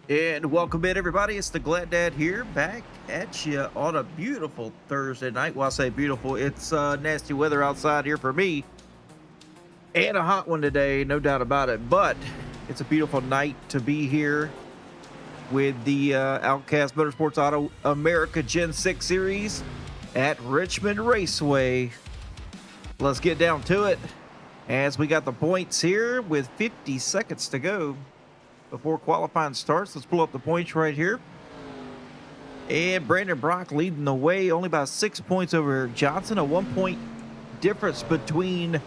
And welcome in, everybody. It's the Glad Dad here, back at you on a beautiful Thursday night. Well, I say beautiful, it's nasty weather outside here for me, and a hot one today, no doubt about it. But it's a beautiful night to be here with the Outcast Motorsports Auto America Gen 6 Series at Richmond Raceway. Let's get down to it as we got the points here with 50 seconds to go before qualifying starts. Let's pull up the points right here. And Brandon Brock leading the way only by 6 points over Eric Johnson. A 1 point difference between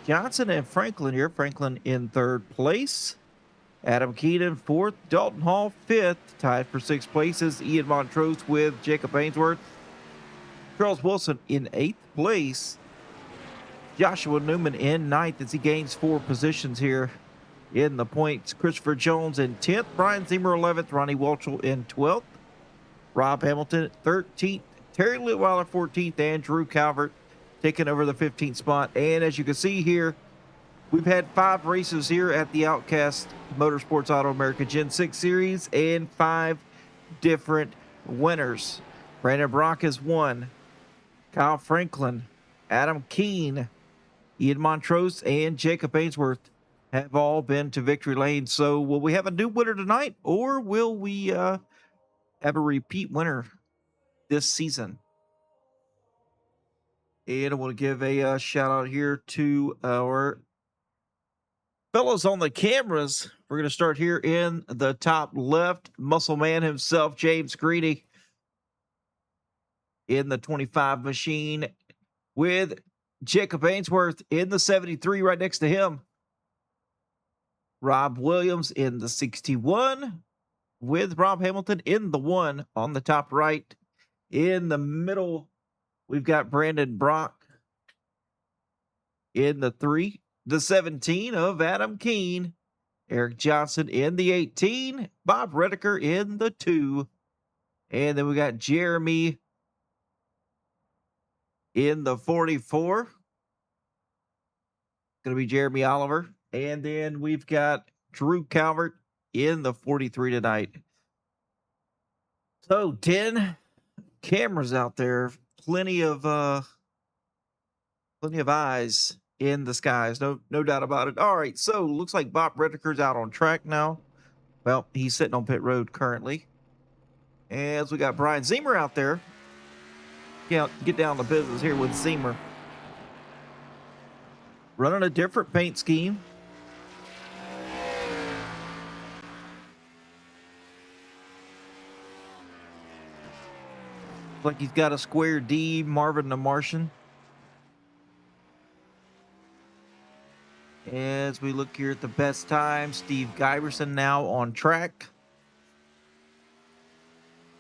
Johnson and Franklin here. Franklin in third place. Adam Keenan fourth. Dalton Hall fifth. Tied for sixth places. Ian Montrose with Jacob Ainsworth. Charles Wilson in eighth place. Joshua Newman in ninth as he gains 4 positions here in the points. Christopher Jones in 10th. Brian Zimmer 11th. Ronnie Walchel in 12th. Rob Hamilton 13th. Terry Litweiler 14th. And Drew Calvert taking over the 15th spot. And as you can see here, we've had 5 races here at the Outcast Motorsports Auto America Gen 6 Series and 5 different winners. Brandon Brock has won. Kyle Franklin, Adam Keene, Ian Montrose, and Jacob Ainsworth have all been to victory lane. So will we have a new winner tonight, or will we have a repeat winner this season? And I want to give a shout out here to our fellows on the cameras. We're going to start here in the top left. Muscle man himself, James Greedy, in the 25 machine with Jacob Ainsworth in the 73 right next to him. Rob Williams in the 61 with Rob Hamilton in the 1 on the top right. In the middle, we've got Brandon Brock in the 3, the 17 of Adam Keene, Eric Johnson in the 18, Bob Redeker in the 2, and then we got Jeremy in the 44. Going to be Jeremy Oliver. And then we've got Drew Calvert in the 43 tonight. So 10 cameras out there, plenty of eyes in the skies, no doubt about it. All right, so looks like Bob Redeker's out on track now. Well, he's sitting on pit road currently. As we got Brian Zimmer out there. Yeah, get down to business here with Zimmer. Running a different paint scheme. Like he's got a square D, Marvin the Martian. As we look here at the best time, Steve Giberson now on track.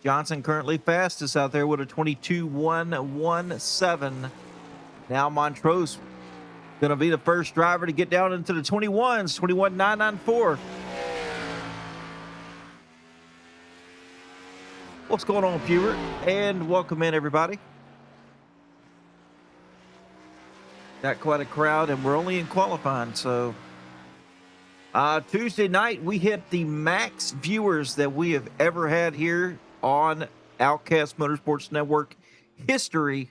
Johnson currently fastest out there with a 22.117. Now Montrose going to be the first driver to get down into the 21s, 21.994. What's going on, Pewert? And welcome in, everybody. Got quite a crowd, and we're only in qualifying, so Tuesday night we hit the max viewers that we have ever had here on Outcast Motorsports Network history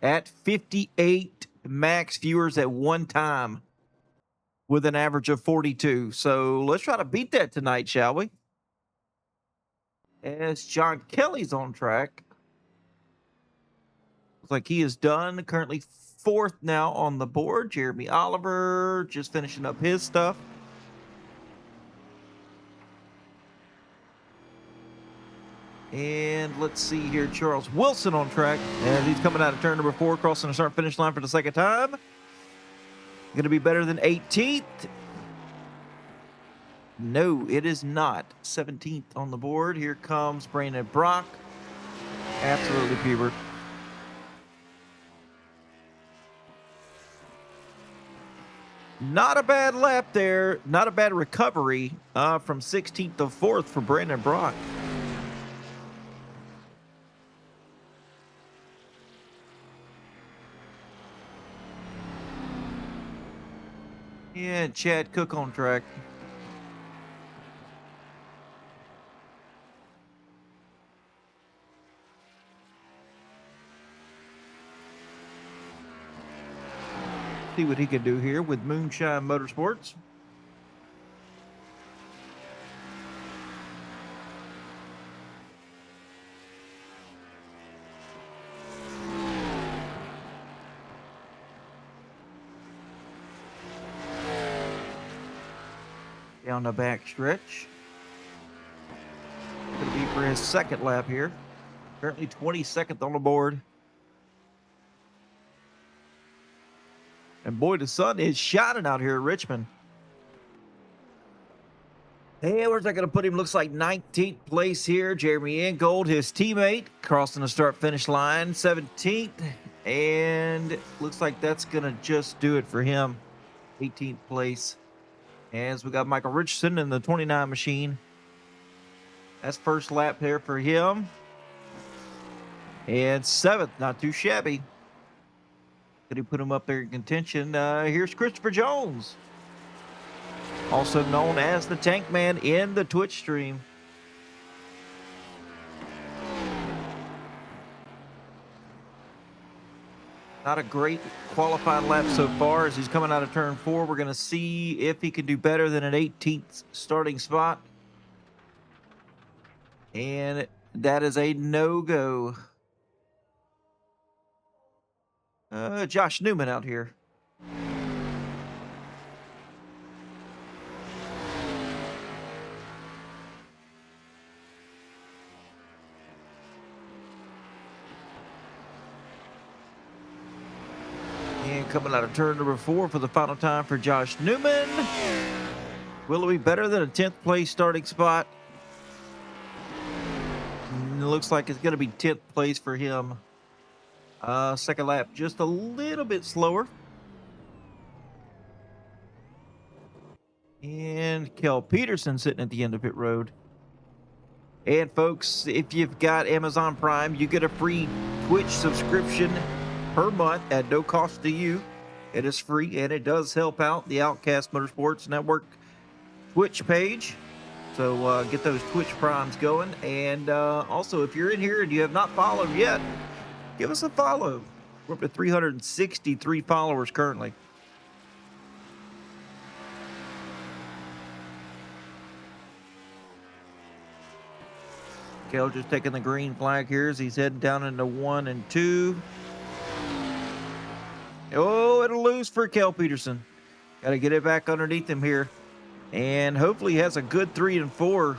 at 58 max viewers at one time with an average of 42. So let's try to beat that tonight, shall we? As John Kelly's on track. Looks like he is done. Currently 4th now on the board. Jeremy Oliver just finishing up his stuff. And let's see here, Charles Wilson on track. And he's coming out of turn number 4, crossing the start finish line for the second time. Going to be better than 18th. No, it is not. 17th on the board. Here comes Brandon Brock. Absolutely, Peter. Not a bad lap there. Not a bad recovery from 16th to 4th for Brandon Brock. Yeah, Chad Cook on track. See what he can do here with Moonshine Motorsports. Down the back stretch. Going to be for his second lap here. Currently 22nd on the board. And boy, the sun is shining out here at Richmond. Hey, where's that going to put him? Looks like 19th place here. Jeremy Ingold, his teammate, crossing the start-finish line, 17th. And looks like that's going to just do it for him. 18th place. As we got Michael Richardson in the 29 machine. That's first lap there for him. And 7th, not too shabby. Could he put him up there in contention? Here's Christopher Jones, also known as the Tank Man in the Twitch stream. Not a great qualifying lap so far as he's coming out of turn 4. We're going to see if he can do better than an 18th starting spot. And that is a no-go. Josh Newman out here. And coming out of turn number 4 for the final time for Josh Newman. Will it be better than a 10th place starting spot? It looks like it's going to be 10th place for him. Second lap just a little bit slower. And Kel Peterson sitting at the end of pit road. And folks, if you've got Amazon Prime, you get a free Twitch subscription per month at no cost to you. It is free, and it does help out the Outcast Motorsports Network Twitch page. So get those Twitch Primes going. And also, if you're in here and you have not followed yet, give us a follow. We're up to 363 followers currently. Kel just taking the green flag here as he's heading down into 1 and 2. Oh, it'll lose for Kel Peterson. Got to get it back underneath him here. And hopefully he has a good 3 and 4.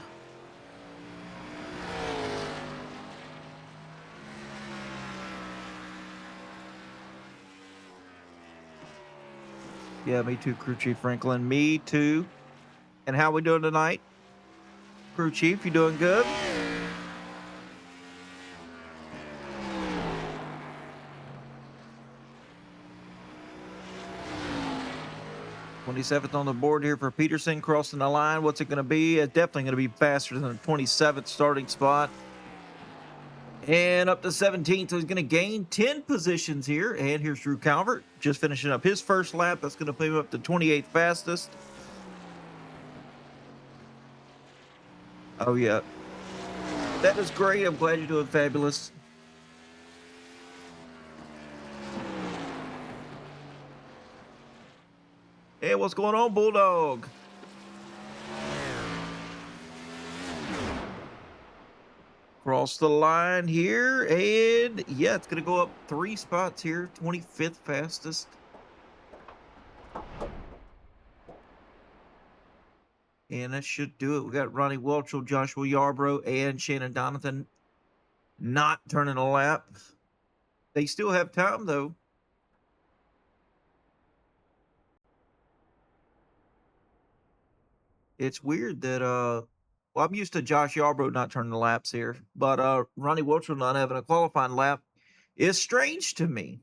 Yeah, me too, Crew Chief Franklin. Me too. And how we doing tonight? Crew Chief, you doing good? '27th on the board here for Peterson, crossing the line. What's it going to be? It's definitely going to be faster than the 27th starting spot. And up to 17th, so he's going to gain 10 positions here. And here's Drew Calvert, just finishing up his first lap. That's going to put him up to 28th fastest. Oh, yeah. That is great. I'm glad you're doing fabulous. Hey, what's going on, Bulldog? Cross the line here, and yeah, it's going to go up 3 spots here. 25th fastest. And that should do it. We got Ronnie Welchel, Joshua Yarbrough, and Shannon Donathan not turning a lap. They still have time, though. It's weird that, well, I'm used to Josh Yarbrough not turning the laps here, but Ronnie Welchel not having a qualifying lap is strange to me.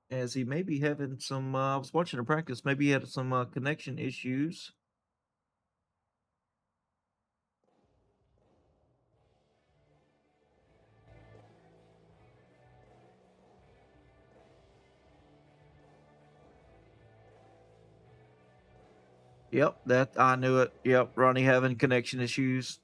As he may be having some, I was watching the practice, maybe he had some connection issues. Yep, that I knew it. Yep, Ronnie having connection issues.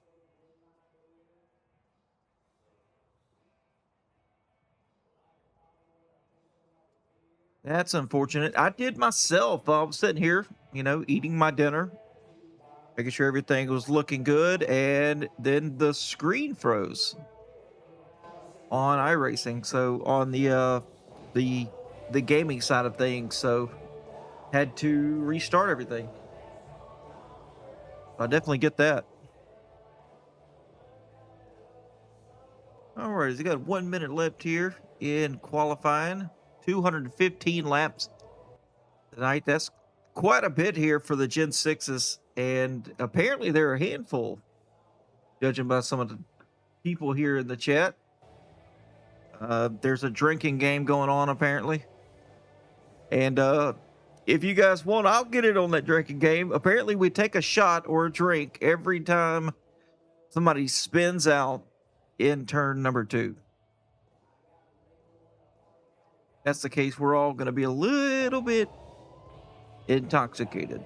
That's unfortunate. I did myself. I was sitting here, eating my dinner, making sure everything was looking good, and then the screen froze on iRacing. So on the the gaming side of things, so had to restart everything. I definitely get that. All right, we got 1 minute left here in qualifying. 215 laps tonight. That's quite a bit here for the Gen 6s, and apparently they're a handful, judging by some of the people here in the chat. There's a drinking game going on, apparently. And if you guys want, I'll get it on that drinking game. Apparently, we take a shot or a drink every time somebody spins out in turn number 2. That's the case. We're all going to be a little bit intoxicated.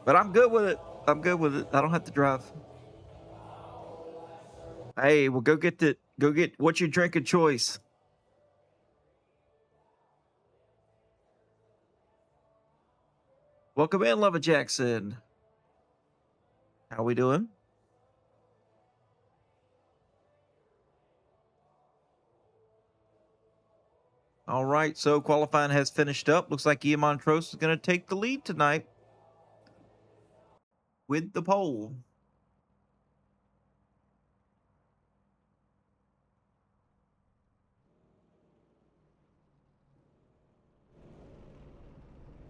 But I'm good with it. I'm good with it. I don't have to drive. Hey, well, go get what's your drink of choice. Welcome in, Lova Jackson. How we doing? All right, so qualifying has finished up. Looks like Ian Montrose is going to take the lead tonight with the pole.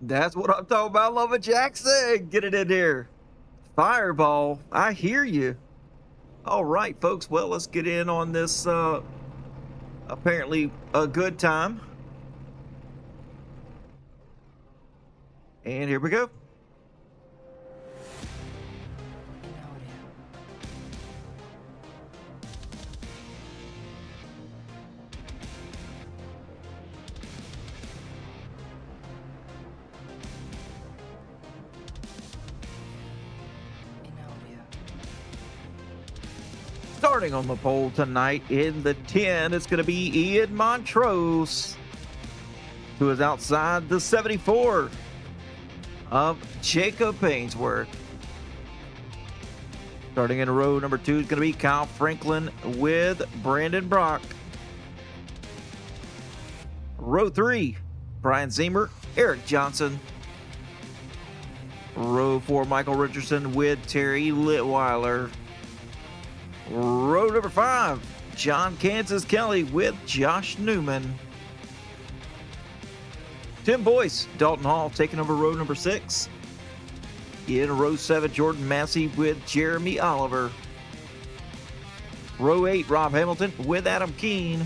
That's what I'm talking about, Lova Jackson. Get it in here. Fireball. I hear you. All right, folks. Well, let's get in on this apparently a good time. And here we go. Starting on the pole tonight in the 10, it's going to be Ian Montrose, who is outside the 74 of Jacob Painsworth. Starting in row number 2 is going to be Kyle Franklin with Brandon Brock. Row 3, Brian Zemer, Eric Johnson. Row 4, Michael Richardson with Terry Litweiler. Row number 5, John Kansas Kelly with Josh Newman. Tim Boyce, Dalton Hall taking over row number 6. In row 7, Jordan Massey with Jeremy Oliver. Row 8, Rob Hamilton with Adam Keene.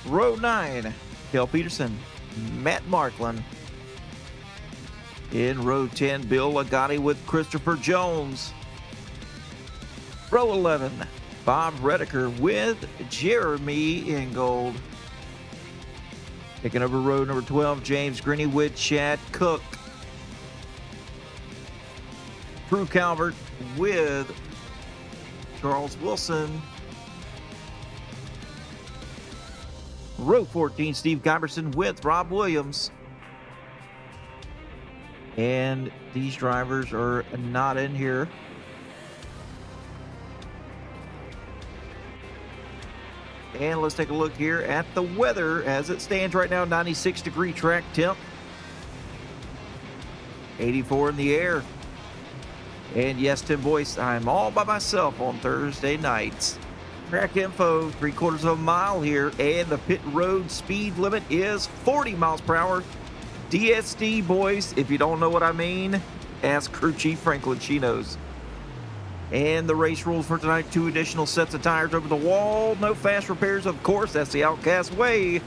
Row 9, Kel Peterson, Matt Markland. In row 10, Bill Ligotti with Christopher Jones. Row 11, Bob Redeker with Jeremy Ingold. Taking over row number 12, James Greeny with Chad Cook. Drew Calvert with Charles Wilson. Row 14, Steve Giberson with Rob Williams. And these drivers are not in here. And let's take a look here at the weather as it stands right now. 96-degree track temp. 84 in the air. And yes, Tim Boyce, I'm all by myself on Thursday nights. Track info, 3/4 of a mile here. And the pit road speed limit is 40 miles per hour. DSD, boys, if you don't know what I mean, ask Crew Chief Franklin. She knows. And the race rules for tonight, 2 additional sets of tires over the wall. No fast repairs, of course. That's the Outcast way.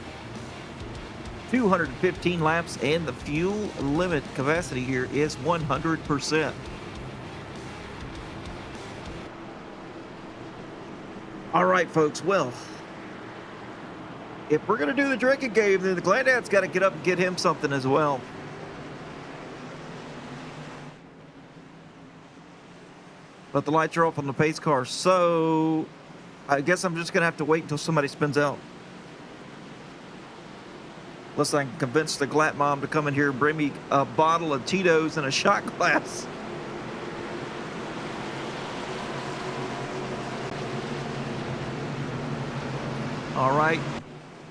215 laps, and the fuel limit capacity here is 100%. All right, folks. Well, if we're going to do the drinking game, then the Gladad's got to get up and get him something as well. But the lights are off on the pace car, so I guess I'm just going to have to wait until somebody spins out. Unless I can convince the Glat mom to come in here and bring me a bottle of Tito's and a shot glass. All right,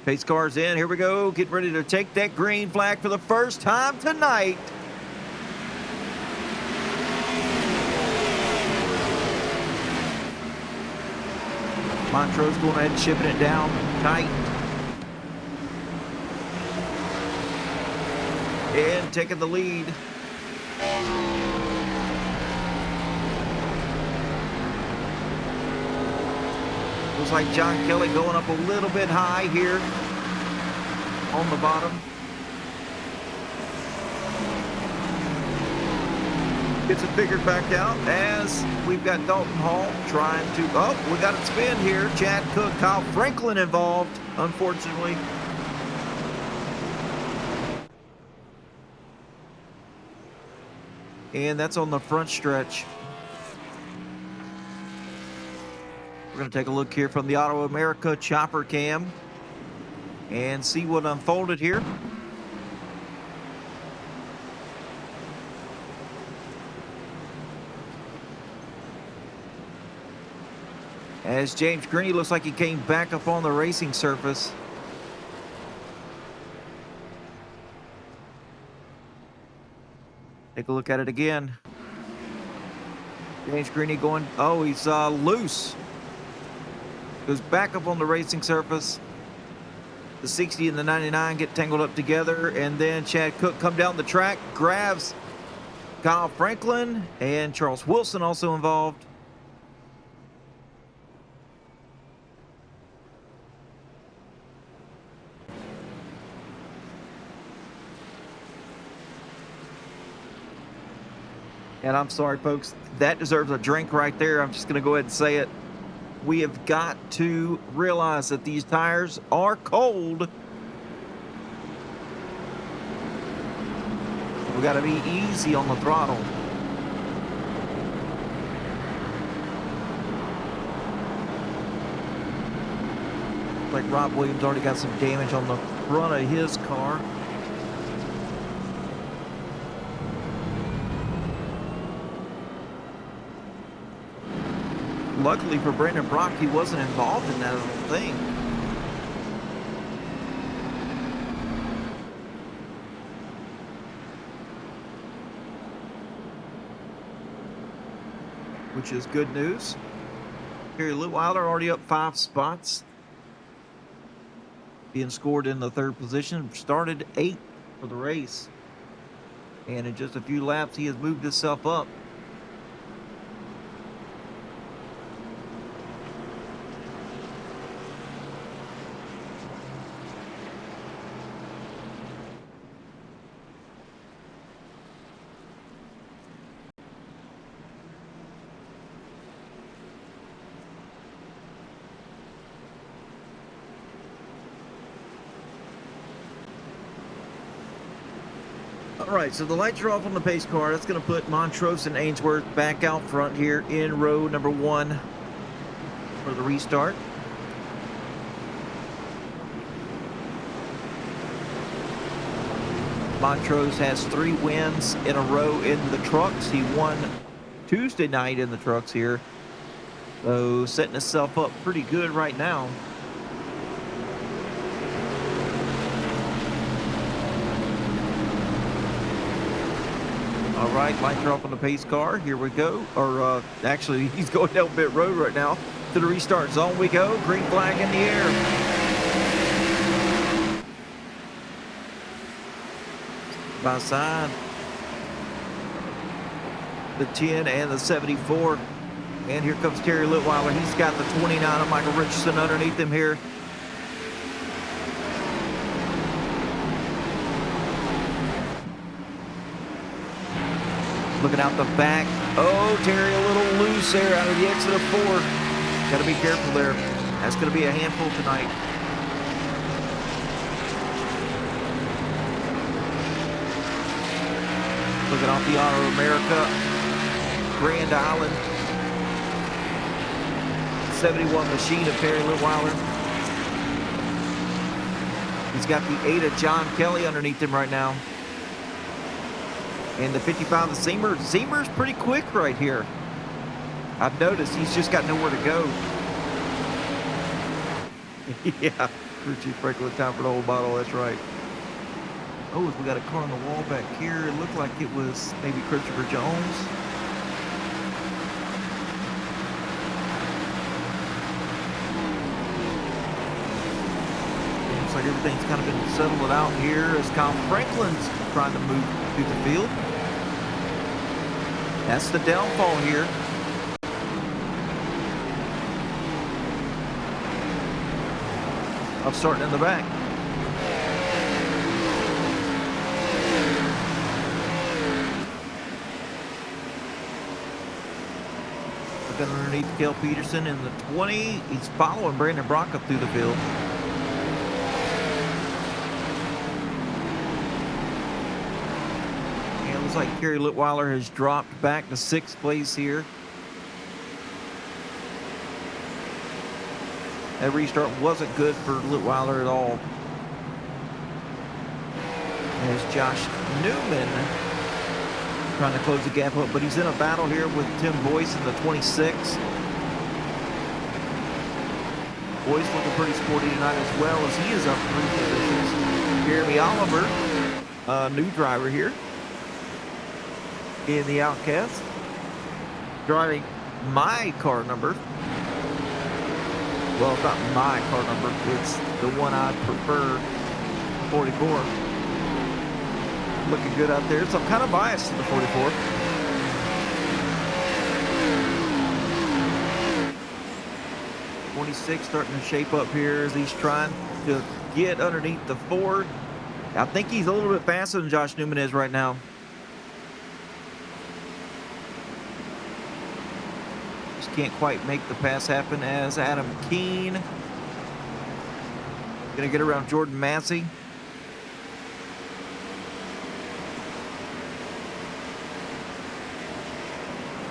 pace car's in. Here we go. Get ready to take that green flag for the first time tonight. Montrose going ahead and shipping it down tight. And taking the lead. Looks like John Kelly going up a little bit high here on the bottom. Gets it figured back out as we've got Dalton Hall trying to, oh, we got it spin here. Chad Cook, Kyle Franklin involved, unfortunately. And that's on the front stretch. We're going to take a look here from the Auto America chopper cam and see what unfolded here. As James Greeny looks like he came back up on the racing surface. Take a look at it again. James Greeny going, oh, he's loose. Goes back up on the racing surface. The 60 and the 99 get tangled up together, and then Chad Cook come down the track, grabs Kyle Franklin, and Charles Wilson also involved. And I'm sorry, folks, that deserves a drink right there. I'm just going to go ahead and say it. We have got to realize that these tires are cold. We got to be easy on the throttle. Like Rob Williams already got some damage on the front of his car. Luckily for Brandon Brock, he wasn't involved in that little thing. Which is good news. Kerry Litweiler already up 5 spots. Being scored in the 3rd position. Started 8th for the race. And in just a few laps, he has moved himself up. All right, so the lights are off on the pace car. That's going to put Montrose and Ainsworth back out front here in row number 1 for the restart. Montrose has 3 wins in a row in the trucks. He won Tuesday night in the trucks here. So setting himself up pretty good right now. All right, lights are off on the pace car. Here we go. Or actually, he's going down pit road right now. To the restart zone we go. Green flag in the air. By side. The 10 and the 74. And here comes Terry Litweiler. He's got the 29 of Michael Richardson underneath him here. Looking out the back. Oh, Terry a little loose there out of the exit of 4. Got to be careful there. That's going to be a handful tonight. Looking off the Auto America. Grand Island. 71 machine of Terry Litweiler. He's got the 8 of John Kelly underneath him right now. And the 55 of Zemer. Zemer's pretty quick right here. I've noticed he's just got nowhere to go. Yeah, crew chief Franklin, time for the whole bottle. That's right. Oh, we got a car on the wall back here. It looked like it was maybe Christopher Jones. Looks like everything's kind of been settled out here as Kyle Franklin's trying to move through the field. That's the downfall here. I'm starting in the back. Looking underneath Kel Peterson in the 20. He's following Brandon Brock up through the field. Yeah, it looks like Kerry Litweiler has dropped back to 6th place here. That restart wasn't good for Litweiler at all. There's Josh Newman trying to close the gap up, but he's in a battle here with Tim Boyce in the 26. Boyce looking pretty sporty tonight as well as he is up 3 positions. Jeremy Oliver, new driver here in the Outcast, driving my car number. Well, it's not my car number, it's the one I prefer, 44. Looking good out there, so I'm kind of biased to the 44. '26 starting to shape up here as he's trying to get underneath the Ford. I think he's a little bit faster than Josh Newman is right now. Can't quite make the pass happen as Adam Keene gonna get around Jordan Massey.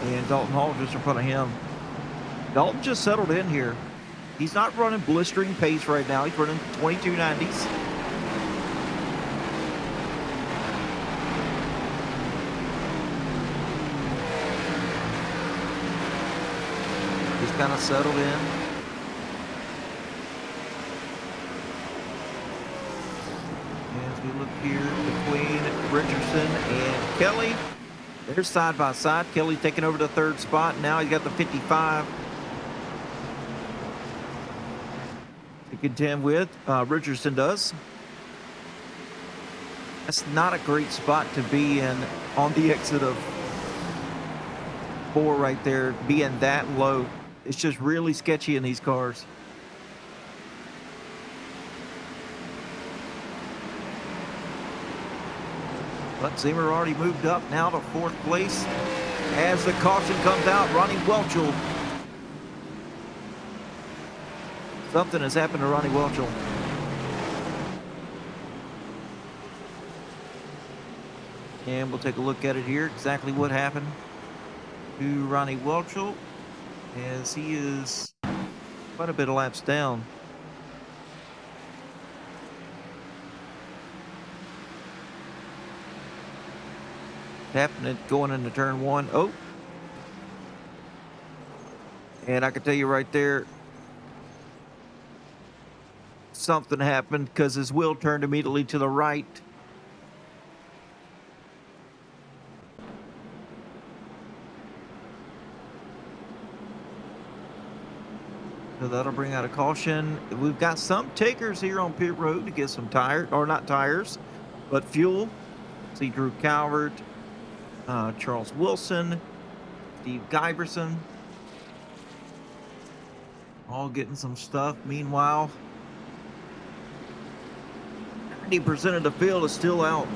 And Dalton Hall just in front of him. Dalton just settled in here. He's not running blistering pace right now. He's running 2290s. Kind of settled in. As we look here between Richardson and Kelly, they're side by side. Kelly taking over the 3rd spot. Now he's got the 55 to contend with. Richardson does. That's not a great spot to be in on the exit of 4 right there, being that low. It's just really sketchy in these cars. But Zemer already moved up now to 4th place. As the caution comes out, Ronnie Welchel. Something has happened to Ronnie Welchel. And we'll take a look at it here, exactly what happened to Ronnie Welchel, as he is quite a bit of laps down. Happening going into turn 1. Oh. And I can tell you right there, something happened because his wheel turned immediately to the right. So that'll bring out a caution. We've got some takers here on pit road to get some tires, or not tires, but fuel. See Drew Calvert, Charles Wilson, Steve Giberson, all getting some stuff. Meanwhile, 90% of the field is still out.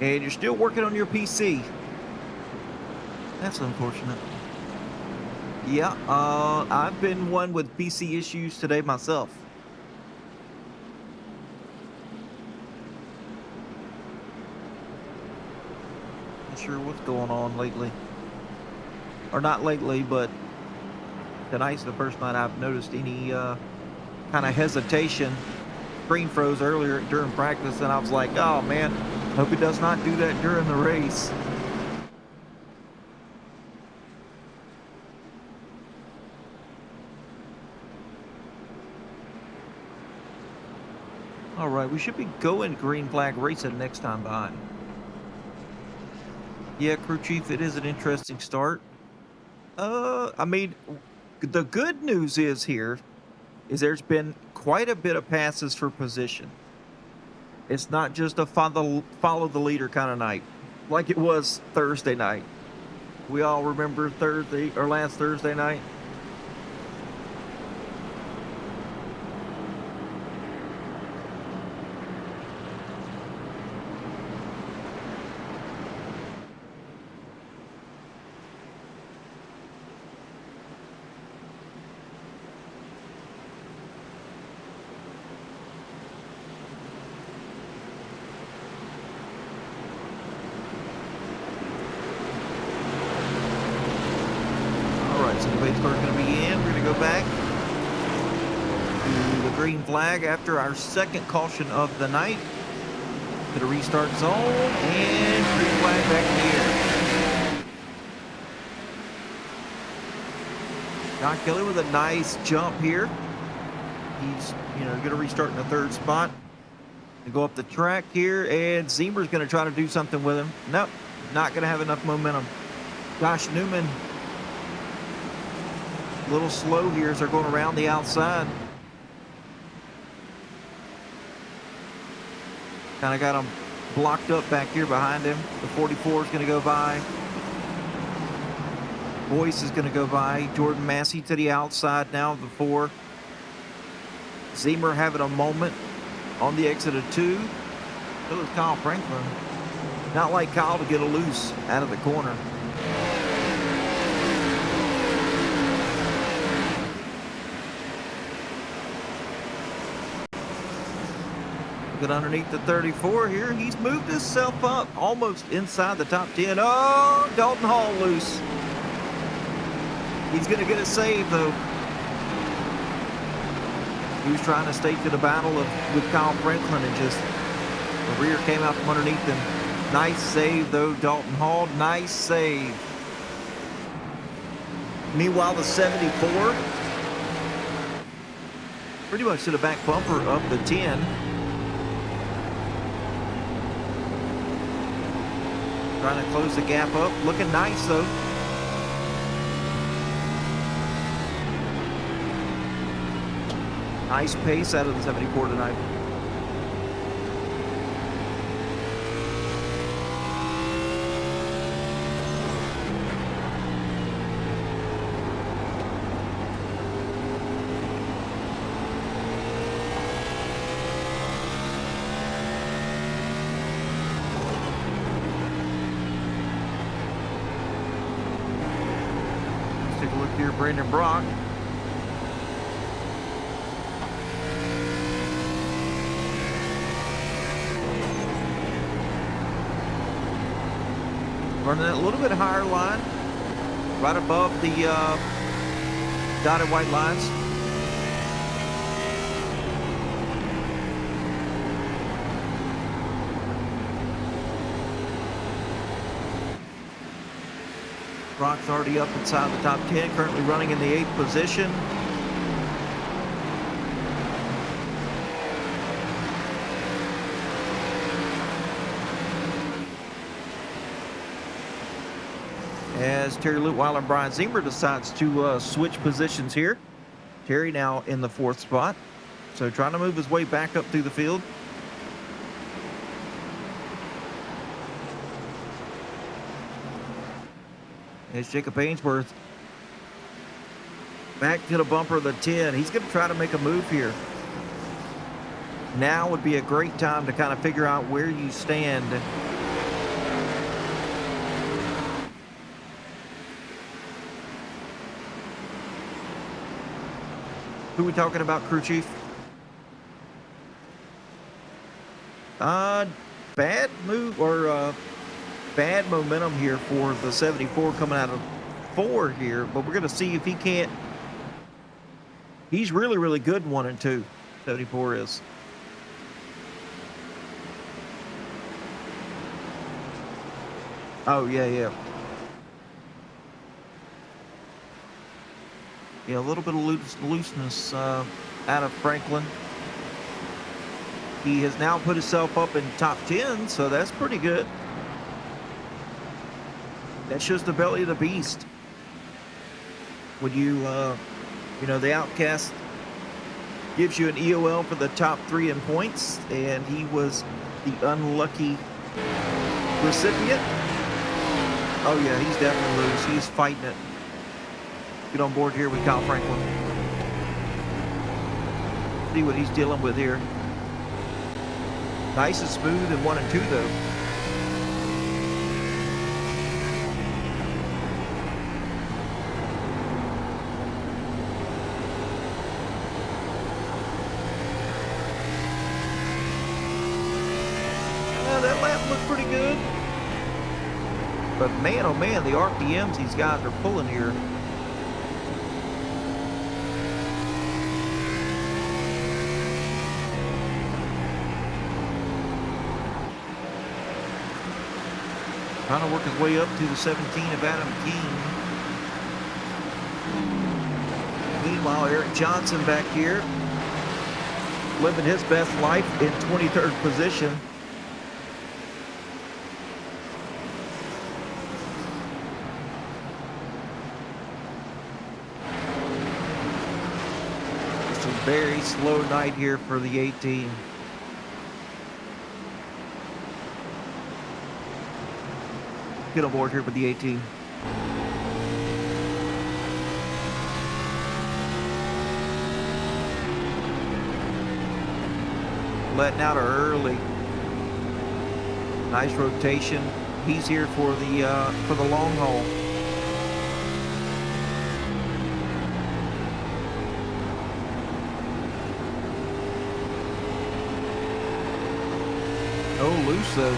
And you're still working on your PC. That's unfortunate. Yeah, I've been one with PC issues today myself. Not sure what's going on lately. Or not lately, but tonight's the first night I've noticed any kind of hesitation. Screen froze earlier during practice, and I was like, oh man, hope he does not do that during the race. All right, we should be going green flag racing next time by. Yeah, crew chief, it is an interesting start. I mean, the good news is here is there's been quite a bit of passes for position. It's not just a follow the leader kind of night like it was Thursday night. We all remember Thursday or last Thursday night. All right, so the pace car's going to be in. We're going to go back to the green flag after our second caution of the night. To the restart zone and green flag back in the air. John Kelly with a nice jump here. He's, going to restart in the third spot. To go up the track here, and Zemer's going to try to do something with him. Nope, not going to have enough momentum. Josh Newman, a little slow here as they're going around the outside. Kind of got him blocked up back here behind him. The 44 is going to go by. Boyce is going to go by. Jordan Massey to the outside now of the 4. Zemer having a moment on the exit of 2. So is Kyle Franklin. Not like Kyle to get a loose out of the corner. Look at underneath the 34 here. He's moved himself up almost inside the top 10. Oh, Dalton Hall loose. He's going to get a save, though. He was trying to stake to the battle with Kyle Franklin, and just the rear came out from underneath him. Nice save, though, Dalton Hall. Nice save. Meanwhile, the 74 pretty much to the back bumper of the 10. Trying to close the gap up. Looking nice, though. Nice pace out of the 74 tonight. Let's take a look here, Brandon Brock. Running a little bit higher line, right above the dotted white lines. Brock's already up inside the top 10, currently running in the 8th position. As Terry Lutweiler and Brian Zemer decides to switch positions here. Terry now in the 4th spot. So trying to move his way back up through the field. As Jacob Ainsworth back to the bumper of the 10. He's going to try to make a move here. Now would be a great time to kind of figure out where you stand. Who are we talking about, crew chief? Bad move or bad momentum here for the 74 coming out of 4 here, but we're going to see if he can't. He's really, really good in 1 and 2. 74 is. Oh, yeah, yeah. Yeah, a little bit of looseness out of Franklin. He has now put himself up in top 10, so that's pretty good. That shows the belly of the beast. When you the Outcast gives you an EOL for the top 3 in points, and he was the unlucky recipient. Oh yeah, he's definitely loose. He's fighting it. Get on board here with Kyle Franklin. See what he's dealing with here. Nice and smooth in 1 and 2 though. That lap looked pretty good. But man, oh man, the RPMs these guys are pulling here. Trying to work his way up to the 17 of Adam Keene. Meanwhile, Eric Johnson back here, living his best life in 23rd position. It's a very slow night here for the 18. Get on board here with the 18. Letting out early. Nice rotation. He's here for the long haul. Oh, loose though.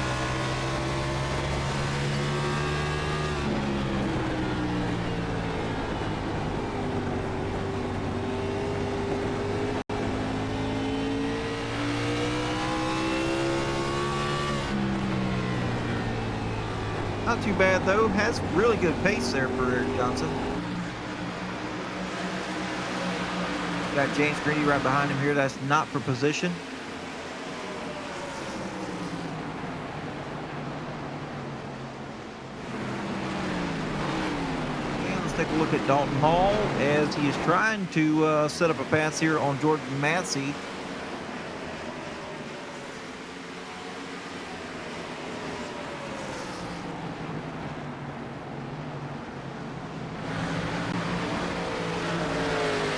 Not too bad though. Has really good pace there for Eric Johnson. Got James Greeny right behind him here. That's not for position. And let's take a look at Dalton Hall as he is trying to set up a pass here on Jordan Massey.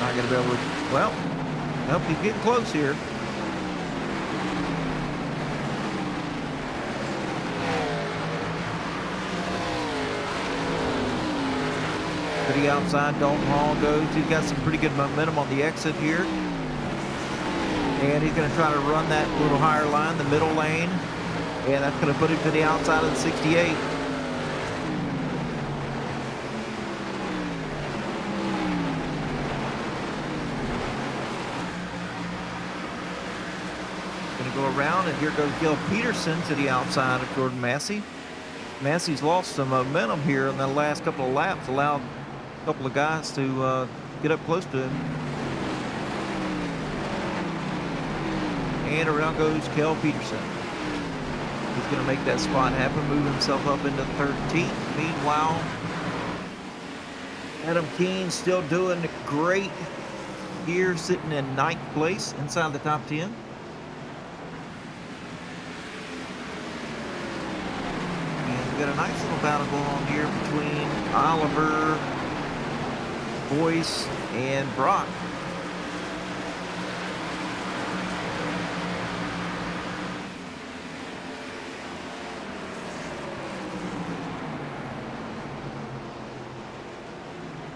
Not going to be able to, well, nope, he's getting close here. To the outside, Dalton Hall goes. He's got some pretty good momentum on the exit here. And he's going to try to run that little higher line, the middle lane. And that's going to put him to the outside of the 68. Go around, and here goes Gil Peterson to the outside of Jordan Massey. Massey's lost some momentum here in the last couple of laps, allowed a couple of guys to get up close to him. And around goes Kel Peterson. He's going to make that spot happen, move himself up into 13th. Meanwhile, Adam Keene still doing great here, sitting in 9th place inside the top 10. We've got a nice little battle going on here between Oliver, Boyce, and Brock.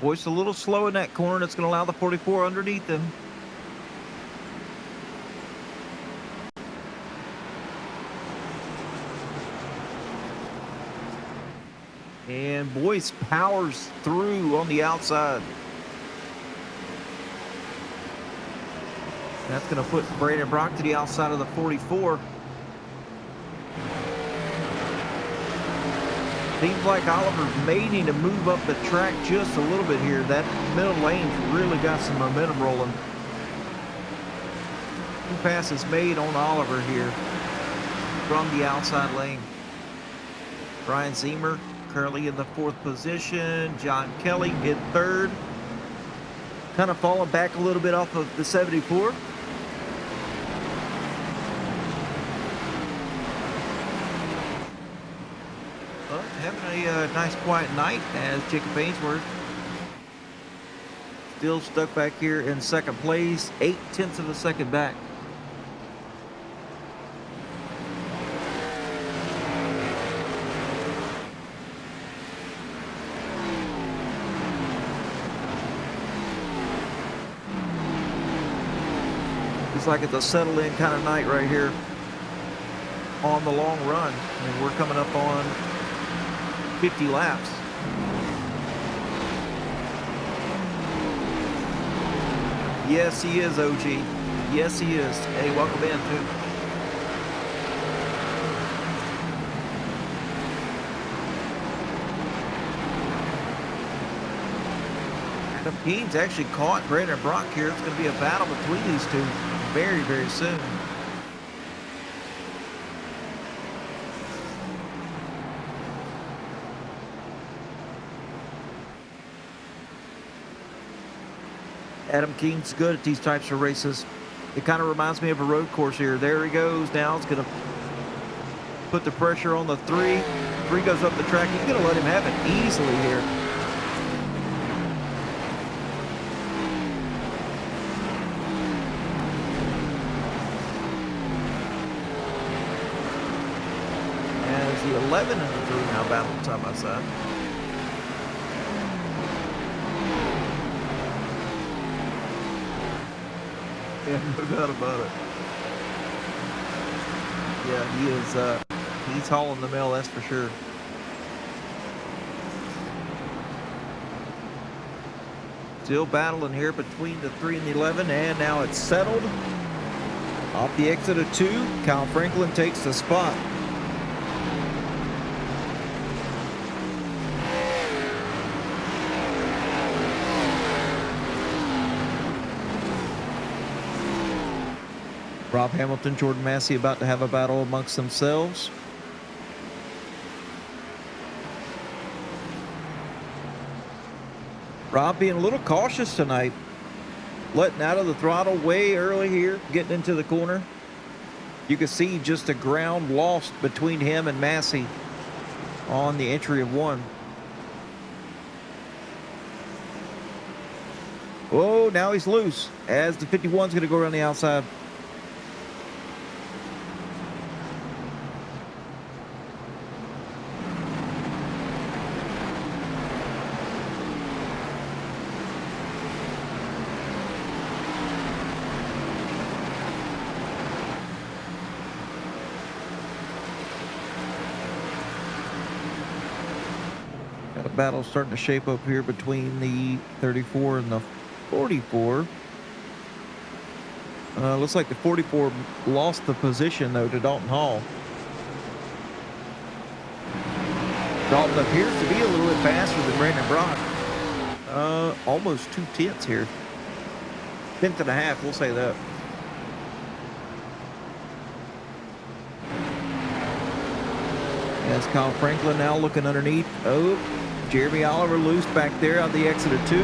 Boyce a little slow in that corner. That's going to allow the 44 underneath him. And Boyce powers through on the outside. That's going to put Brandon Brock to the outside of the 44. Seems like Oliver may need to move up the track just a little bit here. That middle lane's really got some momentum rolling. 2 passes made on Oliver here from the outside lane. Brian Zemer currently in the 4th position. John Kelly in 3rd. Kind of falling back a little bit off of the 74. But having a nice quiet night as Jacob Ainsworth still stuck back here in 2nd place, 0.8 of a second back. It's like it's a settle-in kind of night right here on the long run. I mean, we're coming up on 50 laps. Yes, he is, OG. Yes, he is. Hey, welcome in, too. Adam Keen's actually caught Brandon Brock here. It's going to be a battle between these two very, very soon. Adam Keen's good at these types of races. It kind of reminds me of a road course here. There he goes. Now it's going to put the pressure on the 3. 3 goes up the track. He's going to let him have it easily here. As the 11 and the 3 now battling side by side. Yeah, no doubt about it. Yeah, he is, he's hauling the mail, that's for sure. Still battling here between the 3 and the 11, and now it's settled. Off the exit of 2, Kyle Franklin takes the spot. Rob Hamilton, Jordan Massey about to have a battle amongst themselves. Rob being a little cautious tonight. Letting out of the throttle way early here, getting into the corner. You can see just a ground lost between him and Massey on the entry of 1. Oh, now he's loose as the 51's going to go around the outside. Battle starting to shape up here between the 34 and the 44. Looks like the 44 lost the position though to Dalton Hall. Dalton appears to be a little bit faster than Brandon Brock. Almost 2 tenths here. 10th and a half, we'll say that. As Kyle Franklin now looking underneath. Oh, Jeremy Oliver loose back there on the exit of 2.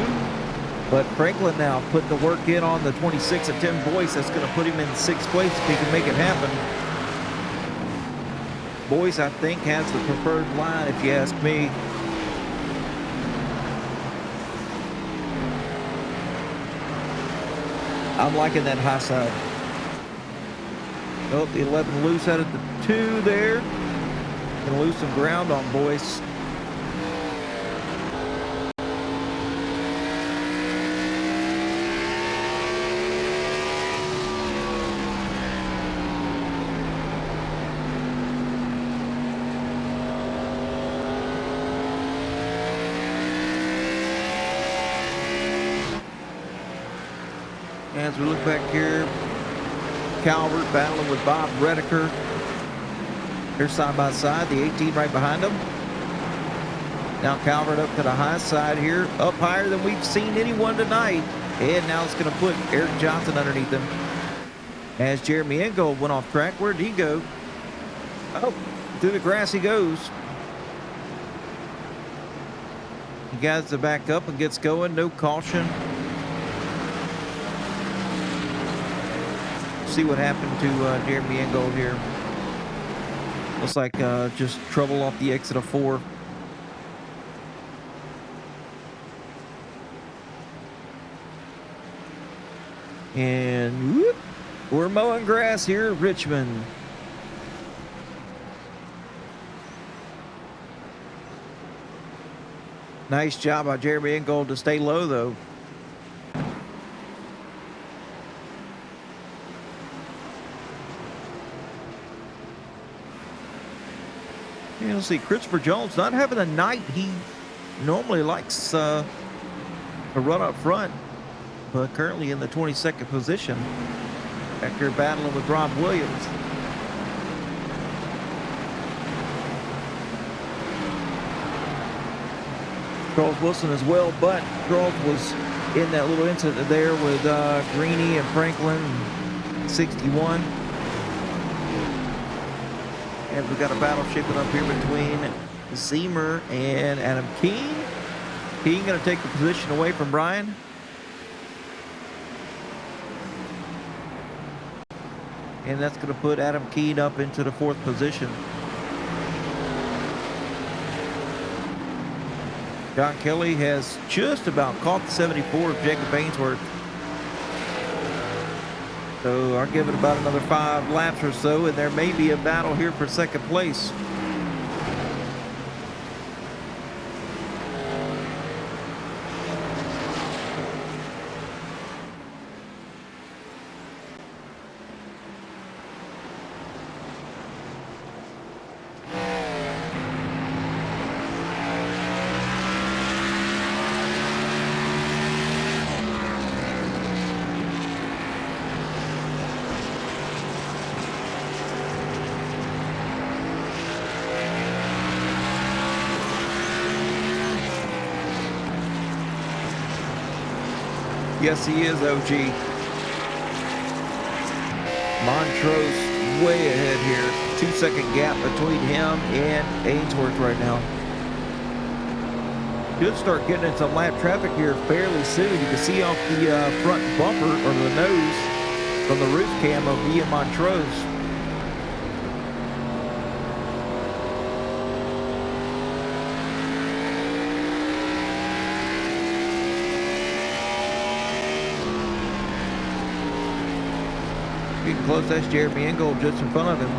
But Franklin now putting the work in on the 26 of Tim Boyce. That's going to put him in 6th place if he can make it happen. Boyce, I think, has the preferred line, if you ask me. I'm liking that high side. Oh, the 11 loose out of the 2 there. Going to lose some ground on Boyce. As we look back here, Calvert battling with Bob Redeker. They're side by side, the 18 right behind them. Now Calvert up to the high side here, up higher than we've seen anyone tonight. And now it's going to put Eric Johnson underneath him. As Jeremy Ingold went off track, where'd he go? Oh, through the grass he goes. He gets to back up and gets going, no caution. See what happened to Jeremy Ingold here. Looks like just trouble off the exit of 4. And whoop, we're mowing grass here at Richmond. Nice job by Jeremy Ingold to stay low, though. And let's see, Christopher Jones not having a night he normally likes to run up front, but currently in the 22nd position after battling with Rob Williams. Charles Wilson as well, but Charles was in that little incident there with Greeny and Franklin, 61. And we got a battle shaping up here between Zemer and Adam Keene. Keene going to take the position away from Brian. And that's going to put Adam Keene up into the 4th position. John Kelly has just about caught the 74 of Jacob Ainsworth. So I'll give it about another 5 laps or so, and there may be a battle here for 2nd place. Yes, he is, OG. Montrose way ahead here. 2-second gap between him and Ainsworth right now. Should start getting into lap traffic here fairly soon. You can see off the front bumper, or the nose, from the roof cam of Ian Montrose. Getting close, that's Jeremy Ingold just in front of him.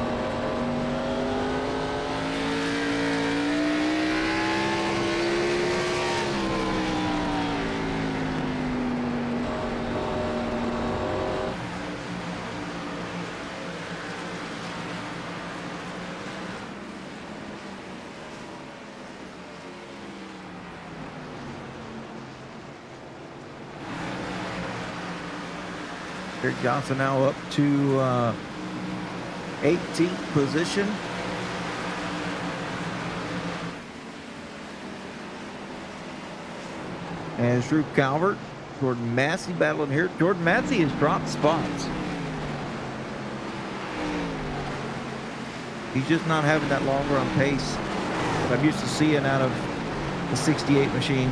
Eric Johnson now up to 18th position. As Drew Calvert, Jordan Massey battling here. Jordan Massey has dropped spots. He's just not having that long run pace that I'm used to seeing out of the 68 machine.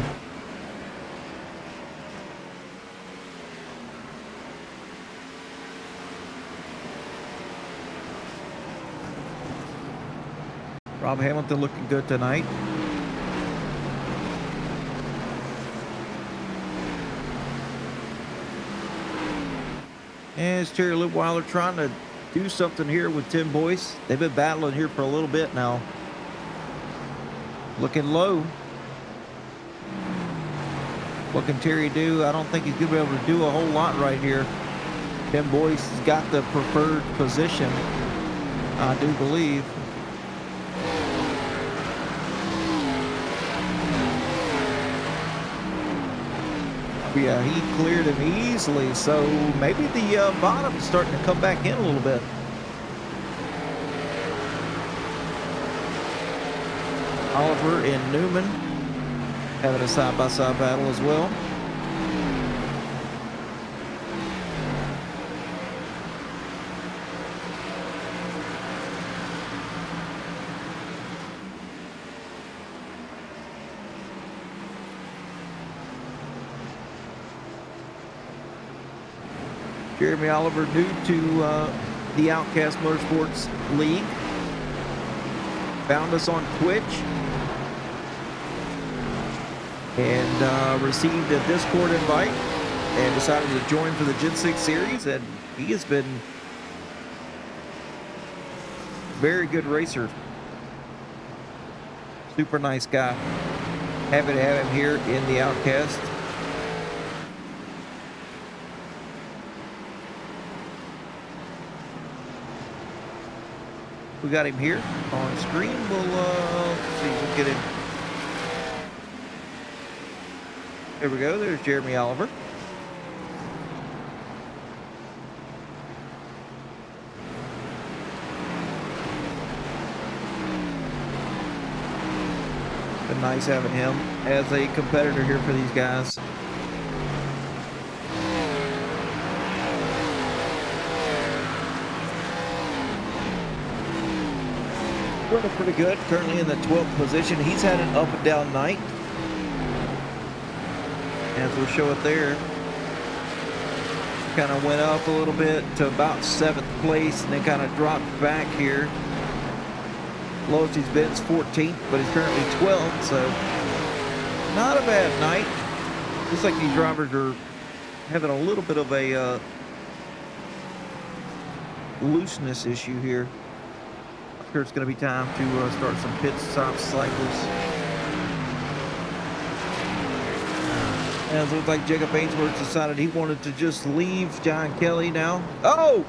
Rob Hamilton looking good tonight. And it's Terry Litweiler trying to do something here with Tim Boyce. They've been battling here for a little bit now. Looking low. What can Terry do? I don't think he's going to be able to do a whole lot right here. Tim Boyce has got the preferred position, I do believe. Yeah, he cleared him easily, so maybe the bottom's starting to come back in a little bit. Oliver and Newman having a side-by-side battle as well. Jeremy Oliver, new to the Outcast Motorsports League, found us on Twitch and received a Discord invite and decided to join for the Gen 6 series, and he has been a very good racer. Super nice guy. Happy to have him here in the Outcast. We got him here on screen. We'll see if we can get him. There we go. There's Jeremy Oliver. Been nice having him as a competitor here for these guys. Running pretty good, currently in the 12th position. He's had an up and down night, as we'll show it there. Kind of went up a little bit to about 7th place and then kind of dropped back here. Lowest he's been is 14th, but he's currently 12th, so not a bad night. Looks like these drivers are having a little bit of a looseness issue here. Sure, it's going to be time to start some pit stop cycles. And it looks like Jacob Ainsworth decided he wanted to just leave John Kelly now. Oh!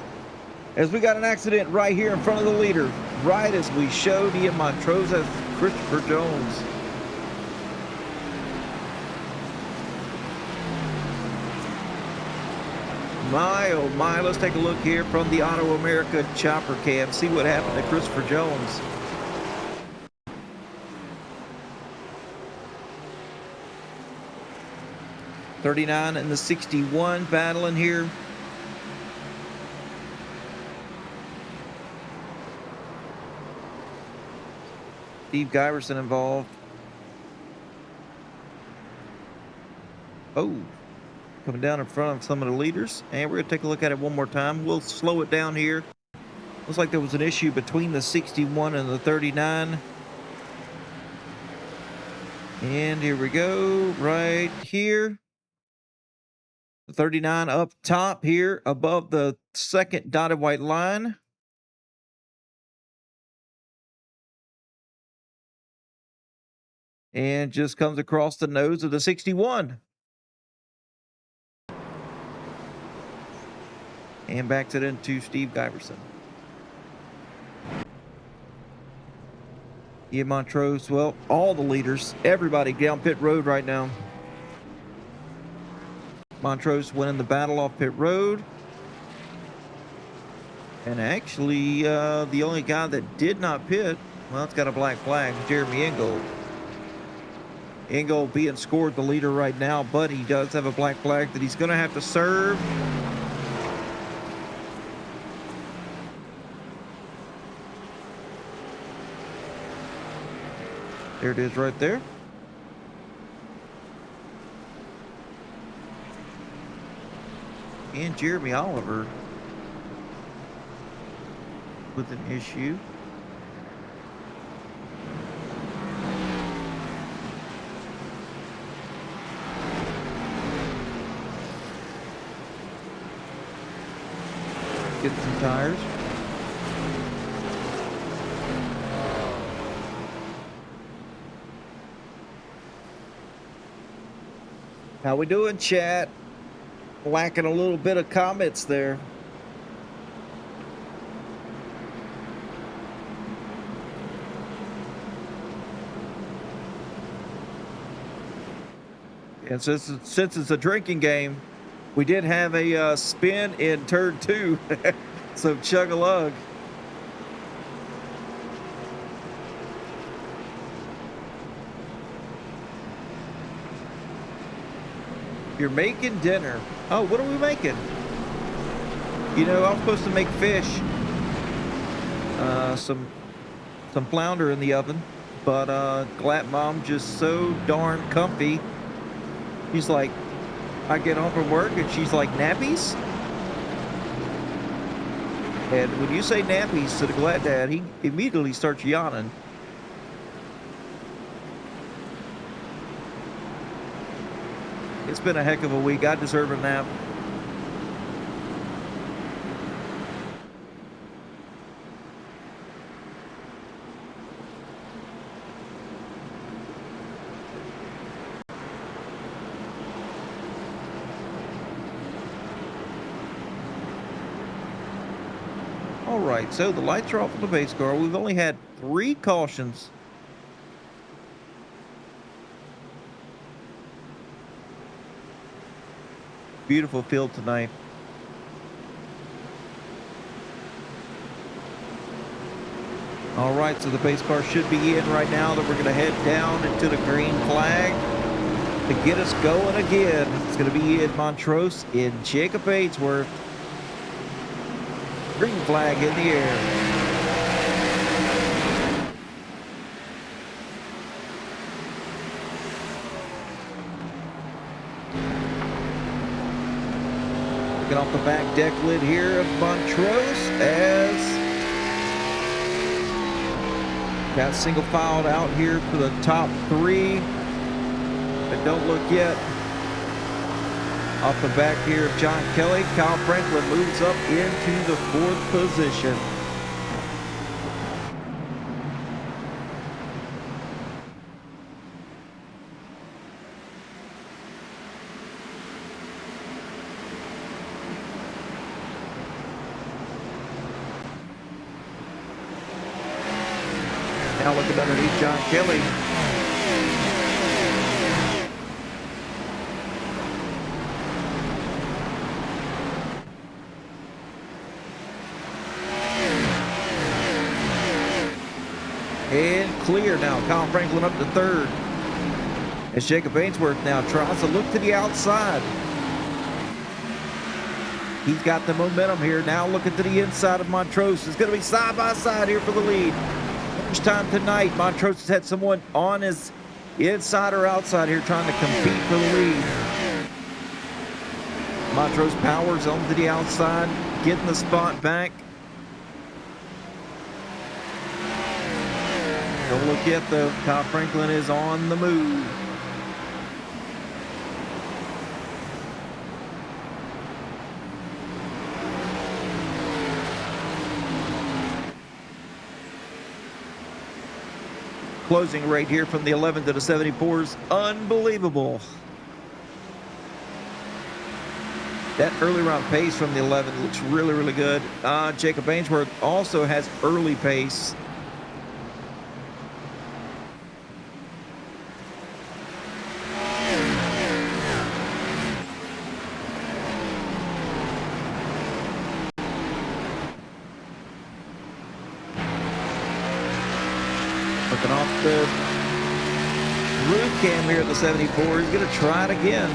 As we got an accident right here in front of the leader, right as we showed Ian Montrose as Christopher Jones. My, oh my, let's take a look here from the Auto America chopper cam, see what happened to Christopher Jones. '39 and the 61 battling here. Steve Giverson involved. Oh. Coming down in front of some of the leaders, and we're going to take a look at it one more time. We'll slow it down here. Looks like there was an issue between the 61 and the 39. And here we go, right here. The 39 up top here above the second dotted white line. And just comes across the nose of the 61. And backs it into Steve Giverson. Ian Montrose, well, all the leaders, everybody down pit road right now. Montrose winning the battle off pit road. And actually, the only guy that did not pit, well, it's got a black flag, Jeremy Ingold. Ingold being scored the leader right now, but he does have a black flag that he's going to have to serve. There it is right there. And Jeremy Oliver with an issue. Getting some tires. How we doing, chat? Lacking a little bit of comments there. And since it's a drinking game, we did have a spin in turn 2. So chug a lug. You're making dinner. Oh, what are we making? You know, I was supposed to make fish. Some flounder in the oven, but Glat Mom just so darn comfy. She's like, I get home from work and she's like, nappies? And when you say nappies to the Glad Dad, he immediately starts yawning. It's been a heck of a week. I deserve a nap. All right, so the lights are off on the base car. We've only had 3 cautions. Beautiful field tonight. All right, so the base car should be in right now. That we're going to head down into the green flag to get us going again. It's going to be in Montrose in Jacob Ainsworth. Green flag in the air. Looking off the back deck lid here of Montrose as got single filed out here for the top 3. But don't look yet. Off the back here of John Kelly, Kyle Franklin moves up into the 4th position. Now looking underneath John Kelly. And clear now. Kyle Franklin up to 3rd. As Jacob Ainsworth now tries to look to the outside. He's got the momentum here. Now looking to the inside of Montrose. It's going to be side by side here for the lead. First time tonight, Montrose has had someone on his inside or outside here trying to compete for the lead. Montrose powers on to the outside, getting the spot back. Don't look yet though. Kyle Franklin is on the move. Closing rate here from the 11 to the 74s, unbelievable. That early round pace from the 11 looks really, really good. Jacob Ainsworth also has early pace. Looking off the roof cam here at the 74. He's going to try it again.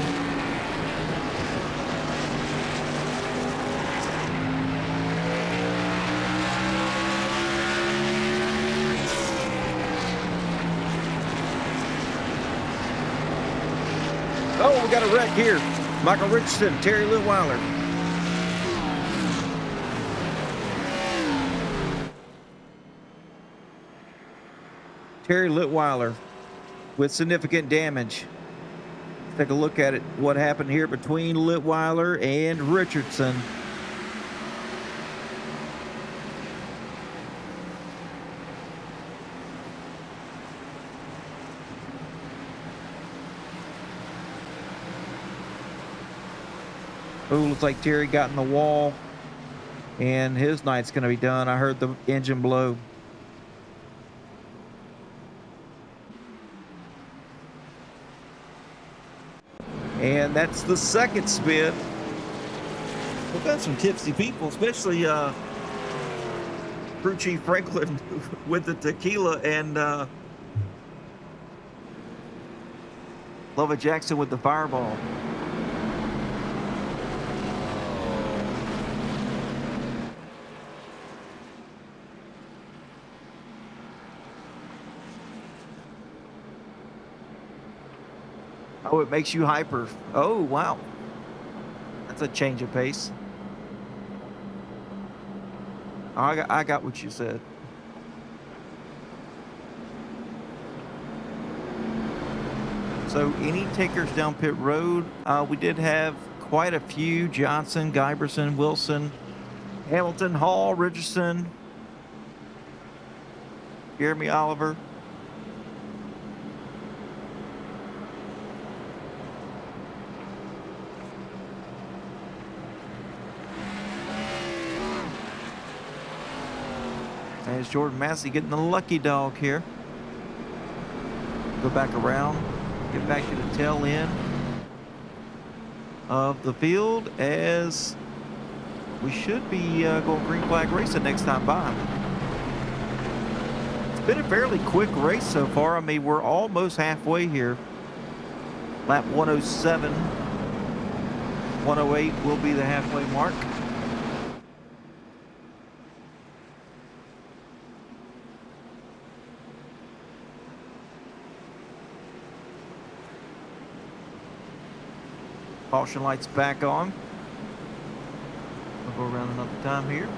Oh, we got a wreck here. Michael Richardson, Terry Litweiler. Terry Litweiler with significant damage. Take a look at it. What happened here between Litweiler and Richardson. Oh, looks like Terry got in the wall and his night's going to be done. I heard the engine blow. And that's the second spin. We've got some tipsy people, especially Crew Chief Franklin with the tequila, and Lova Jackson with the fireball. Oh, it makes you hyper. Oh, wow. That's a change of pace. Oh, I got what you said. So any takers down pit road? We did have quite a few. Johnson, Guyberson, Wilson, Hamilton, Hall, Richardson, Jeremy Oliver. There's Jordan Massey getting the lucky dog here. Go back around, get back to the tail end of the field, as we should be going green flag racing next time by. It's been a fairly quick race so far. I mean, we're almost halfway here. Lap 107, 108 will be the halfway mark. Caution lights back on. We'll go around another time here.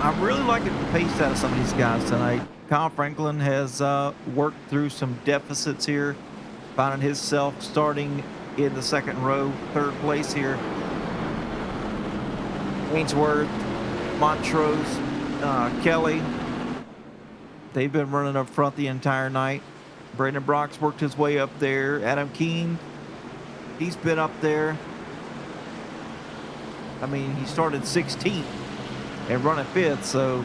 I'm really liking the pace out of some of these guys tonight. Kyle Franklin has worked through some deficits here, finding himself starting in the second row, third place here. Ainsworth, Montrose, Kelly, they've been running up front the entire night. Brandon Brock's worked his way up there. Adam Keene, he's been up there. I mean, he started 16th and running 5th, so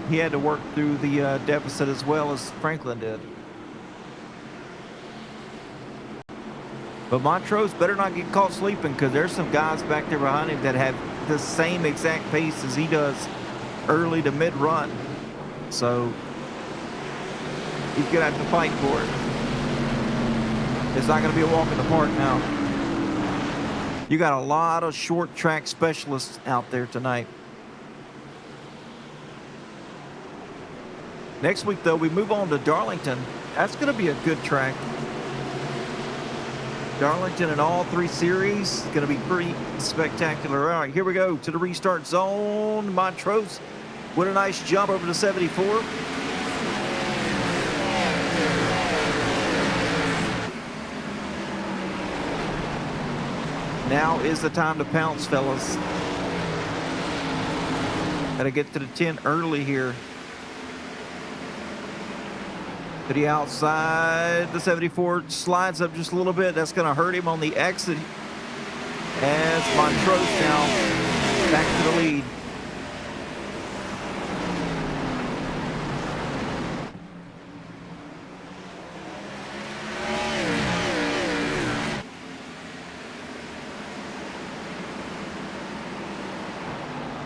he had to work through the deficit as well as Franklin did. But Montrose better not get caught sleeping, because there's some guys back there behind him that have the same exact pace as he does early to mid-run. So he's going to have to fight for it. It's not going to be a walk in the park now. You got a lot of short track specialists out there tonight. Next week, though, we move on to Darlington. That's going to be a good track. Darlington in all 3 series is going to be pretty spectacular. All right, here we go to the restart zone. Montrose with a nice jump over to 74. Now is the time to pounce, fellas. Got to get to the 10 early here. To the outside, the 74 slides up just a little bit. That's going to hurt him on the exit, as Montrose now back to the lead.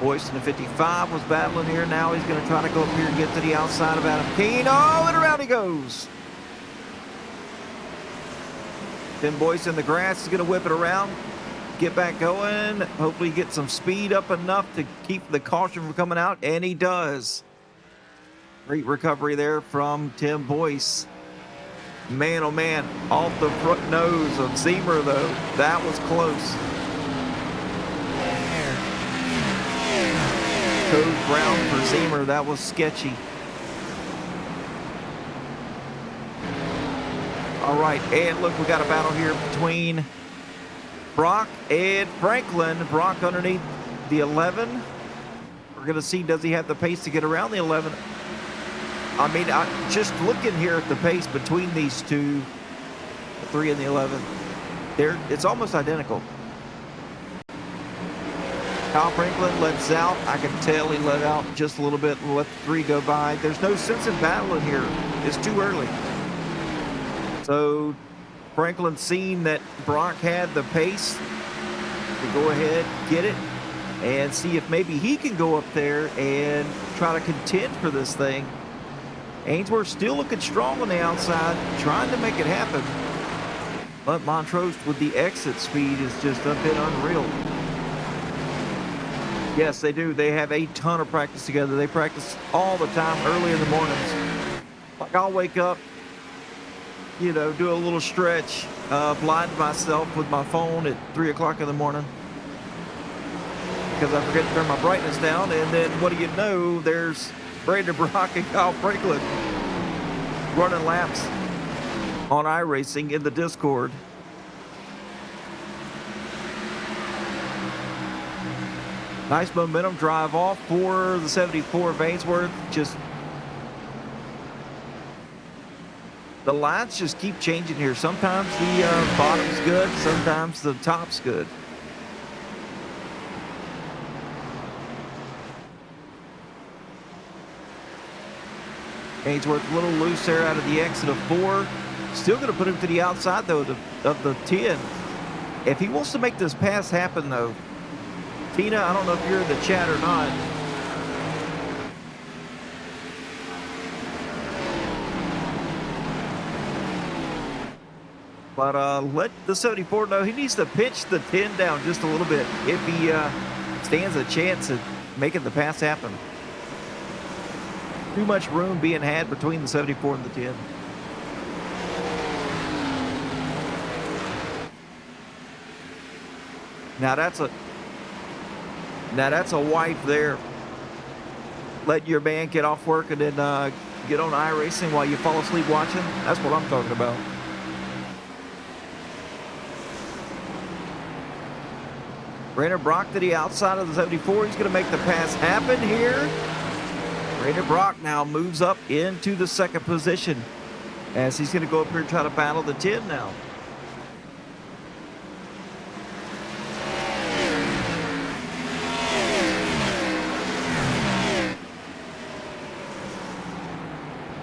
Boyce in the 55 was battling here. Now he's going to try to go up here and get to the outside of Adam Keene. Oh, and around he goes. Then Boyce in the grass is going to whip it around, get back going. Hopefully get some speed up enough to keep the caution from coming out, and he does. Great recovery there from Tim Boyce. Man, oh man, off the front nose of Zemer, though. That was close. Code Brown for Zemer. That was sketchy. All right, and look, we got a battle here between Brock and Franklin. Brock underneath the 11. We're going to see, does he have the pace to get around the 11? I mean, just looking here at the pace between these two, the 3 and the 11, it's almost identical. Kyle Franklin lets out. I can tell he let out just a little bit and let the 3 go by. There's no sense in battling here. It's too early. So Franklin seen that Brock had the pace to go ahead, get it, and see if maybe he can go up there and try to contend for this thing. Ainsworth still looking strong on the outside, trying to make it happen. But Montrose with the exit speed is just a bit unreal. Yes, they do. They have a ton of practice together. They practice all the time early in the mornings. Like I'll wake up, you know, do a little stretch, blind myself with my phone at 3 o'clock in the morning because I forget to turn my brightness down. And then what do you know? There's Brandon Brock and Kyle Franklin running laps on iRacing in the Discord. Nice momentum drive off for the 74 of Ainsworth. Just the lines just keep changing here. Sometimes the bottom's good, sometimes the top's good. Ainsworth a little loose there out of the exit of 4. Still going to put him to the outside, though, of the 10. If he wants to make this pass happen, though, Tina, I don't know if you're in the chat or not. But let the 74 know he needs to pitch the 10 down just a little bit if he stands a chance at making the pass happen. Too much room being had between the 74 and the 10. Now that's a wife there. Let your man get off work and then get on iRacing while you fall asleep watching. That's what I'm talking about. Brandon Brock to the outside of the 74. He's going to make the pass happen here. Brandon Brock now moves up into the second position as he's going to go up here and try to battle the 10 now.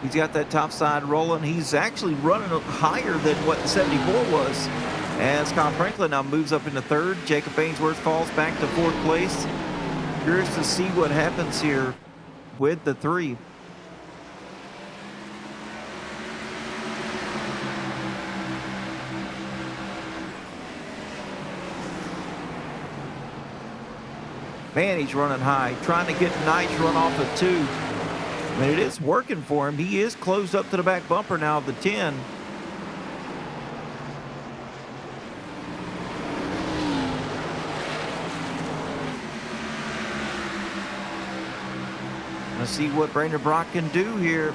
He's got that top side rolling. He's actually running higher than what the 74 was. As Kyle Franklin now moves up into third. Jacob Ainsworth falls back to fourth place. Curious to see what happens here with the 3. Man, he's running high, trying to get a nice run off of 2. I mean, it is working for him. He is closed up to the back bumper now of the 10. Let's see what Brandon Brock can do here.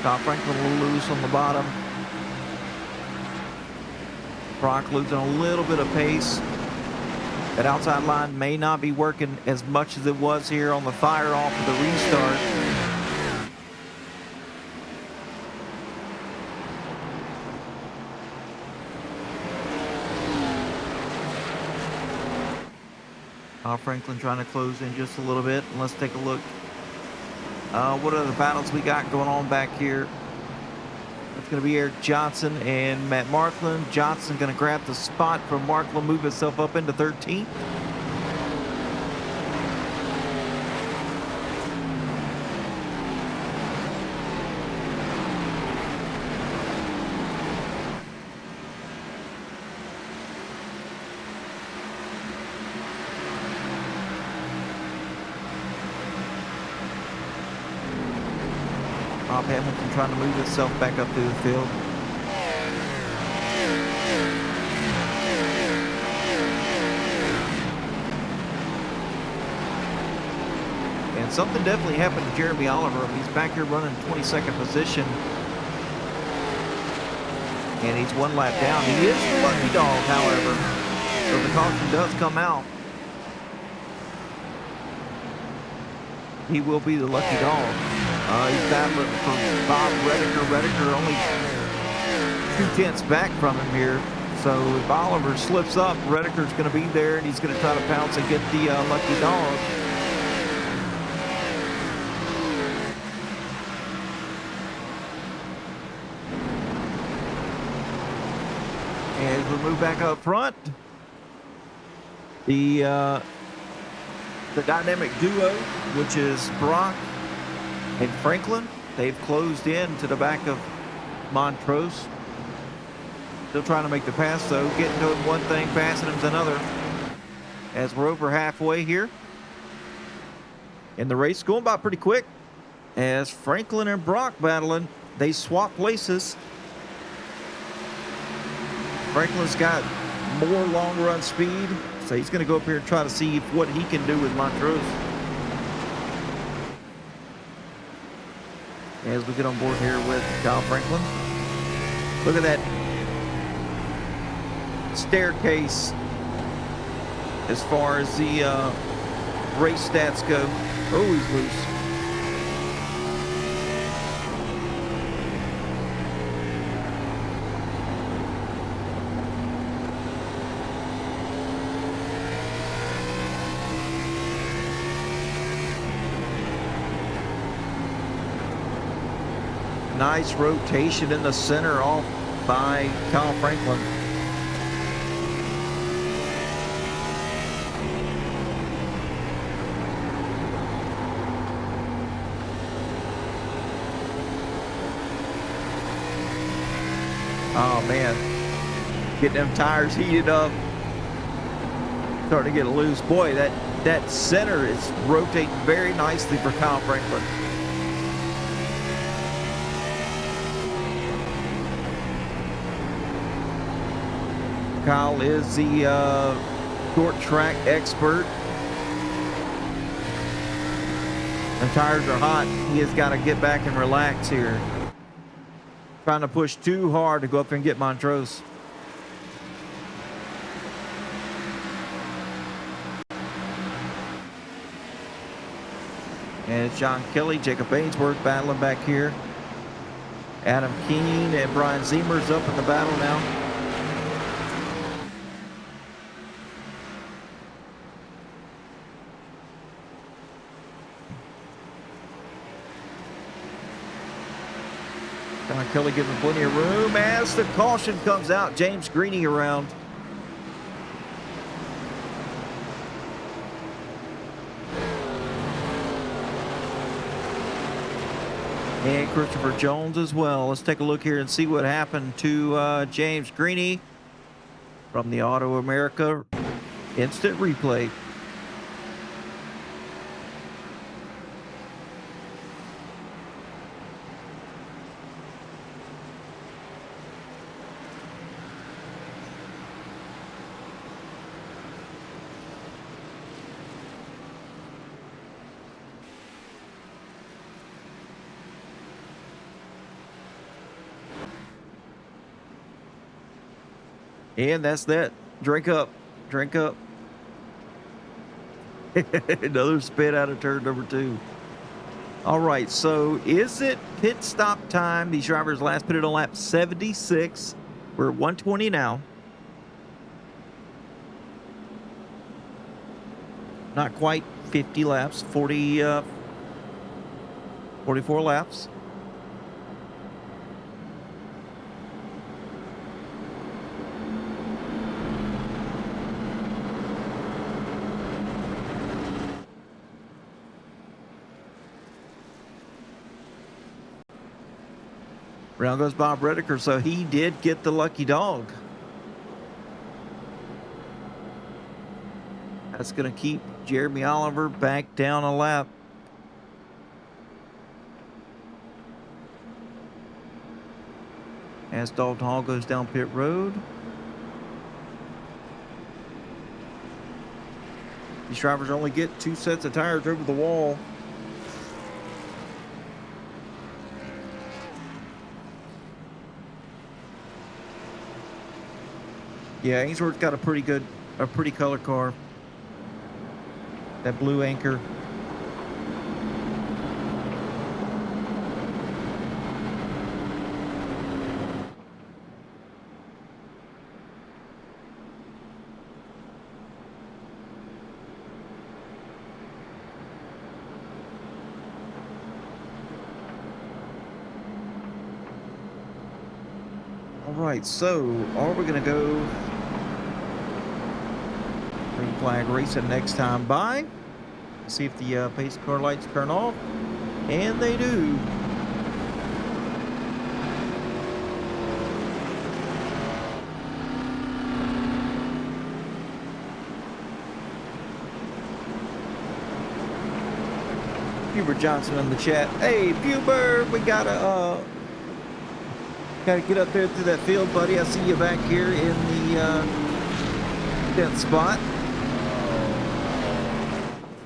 Kyle Franklin a little loose on the bottom. Brock losing a little bit of pace. That outside line may not be working as much as it was here on the fire off of the restart. Kyle Franklin trying to close in just a little bit. And let's take a look. What other battles we got going on back here? It's going to be Eric Johnson and Matt Markland. Johnson going to grab the spot from Markland, move himself up into 13th. Bob Hamilton trying to move itself back up through the field. And something definitely happened to Jeremy Oliver. He's back here running 22nd position. And he's one lap down. He is the lucky dog, however. So the caution does come out. He will be the lucky dog. He's battling for Bob Rediker. Rediker only 2/10 back from him here. So if Oliver slips up, Rediker's going to be there, and he's going to try to pounce and get the lucky dog. And as we move back up front, the dynamic duo, which is Brock and Franklin, they've closed in to the back of Montrose. Still trying to make the pass, though. Getting to him one thing, passing him to another. As we're over halfway here. And the race going by pretty quick. As Franklin and Brock battling, they swap places. Franklin's got more long run speed, so he's going to go up here and try to see what he can do with Montrose. As we get on board here with Kyle Franklin. Look at that staircase as far as the race stats go. Oh, he's loose. Nice rotation in the center off by Kyle Franklin. Oh man, getting them tires heated up, starting to get loose. Boy, that center is rotating very nicely for Kyle Franklin. Kyle is the short track expert. The tires are hot. He has got to get back and relax here. Trying to push too hard to go up and get Montrose. And it's John Kelly, Jacob Ainsworth battling back here. Adam Keene and Brian Zemer's up in the battle now. John Kelly giving plenty of room as the caution comes out. James Greeny around. And Christopher Jones as well. Let's take a look here and see what happened to James Greeny from the Auto America Instant Replay. And that's that. Drink up. Drink up. Another spin out of turn number 2. All right, so is it pit stop time? These drivers last pitted on lap 76. We're at 120 now. Not quite 50 laps, 44 laps. Round goes Bob Rediker, so he did get the lucky dog. That's going to keep Jeremy Oliver back down a lap. As Dalton Hall goes down pit road. These drivers only get 2 sets of tires over the wall. Yeah, Ainsworth's got a pretty good A pretty color car. That blue anchor. All right, so are we gonna go green flag racing next time by? See if the pace car lights turn off, and they do. Hubert Johnson in the chat. Hey, Puber, we gotta get up there through that field, buddy. I see you back here in the 10th spot.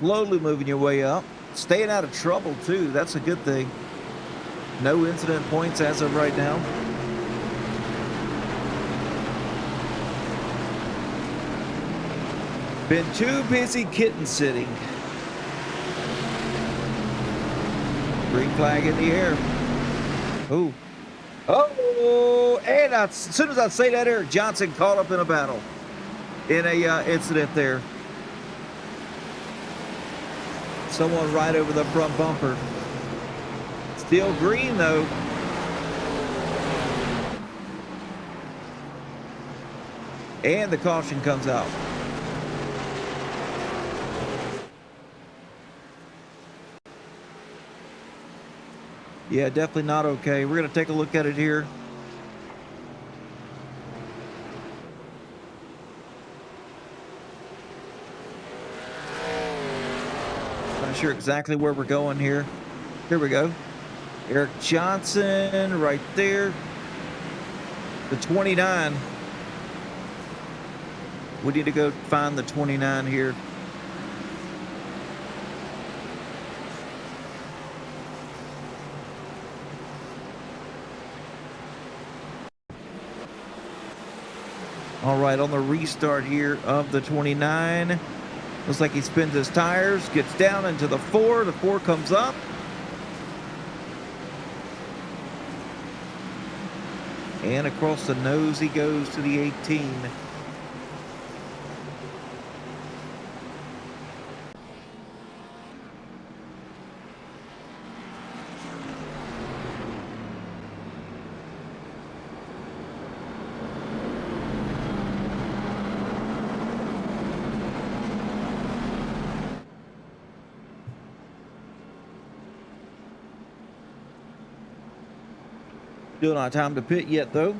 Slowly moving your way up. Staying out of trouble, too. That's a good thing. No incident points as of right now. Been too busy kitten sitting. Green flag in the air. Ooh. Oh, and as soon as I say that, Eric Johnson caught up in a battle. In a incident there. Someone right over the front bumper. Still green, though. And the caution comes out. Yeah, definitely not okay. We're going to take a look at it here. Not sure exactly where we're going here. Here we go. Eric Johnson right there. The 29. We need to go find the 29 here. All right, on the restart here of the 29. Looks like he spins his tires, gets down into the 4. The 4 comes up. And across the nose he goes to the 18. Still not time to pit yet, though.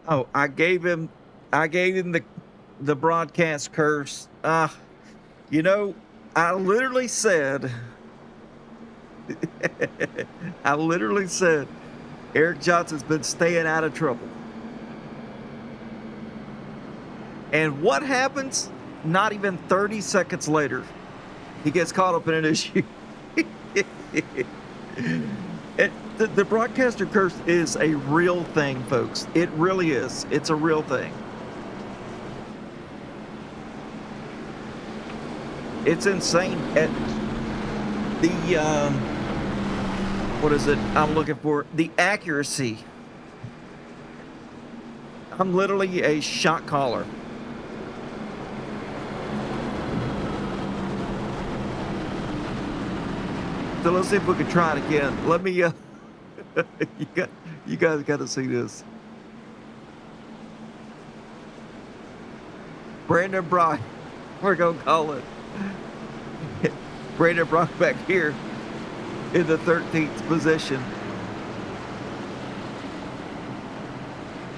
Oh, I gave him the broadcast curse. You know, I literally said I literally said Eric Johnson's been staying out of trouble. And what happens? Not even 30 seconds later, he gets caught up in an issue. The broadcaster curse is a real thing, folks. It really is. It's a real thing. It's insane. At the what is it I'm looking for? The accuracy. I'm literally a shot caller. So let's see if we can try it again. Let me you guys got to see this. Brandon Brock, we're gonna call it. Brandon Brock back here in the 13th position.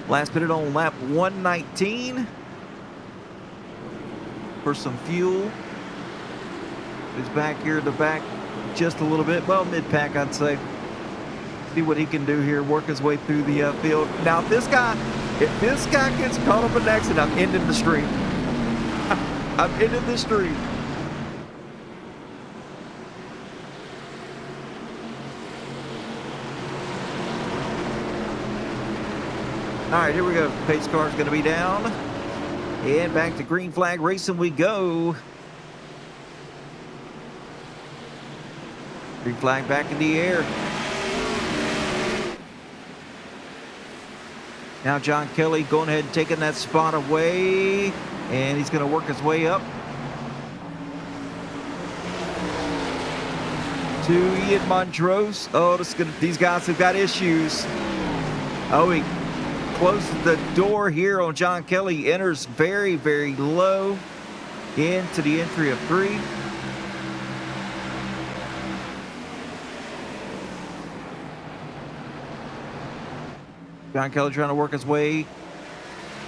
Last pitted on lap 119 for some fuel. He's back here in the back just a little bit. Well, mid-pack, I'd say. See what he can do here, work his way through the field. Now, if this guy gets caught up in an accident, I'm ending the stream. I'm ending the stream. All right, here we go. Pace car is going to be down. And back to green flag racing we go. Green flag back in the air. Now John Kelly going ahead and taking that spot away. And he's going to work his way up to Ian Montrose. Oh, these guys have got issues. Oh, he closes the door here on John Kelly. Enters very, very low into the entry of 3. John Kelly trying to work his way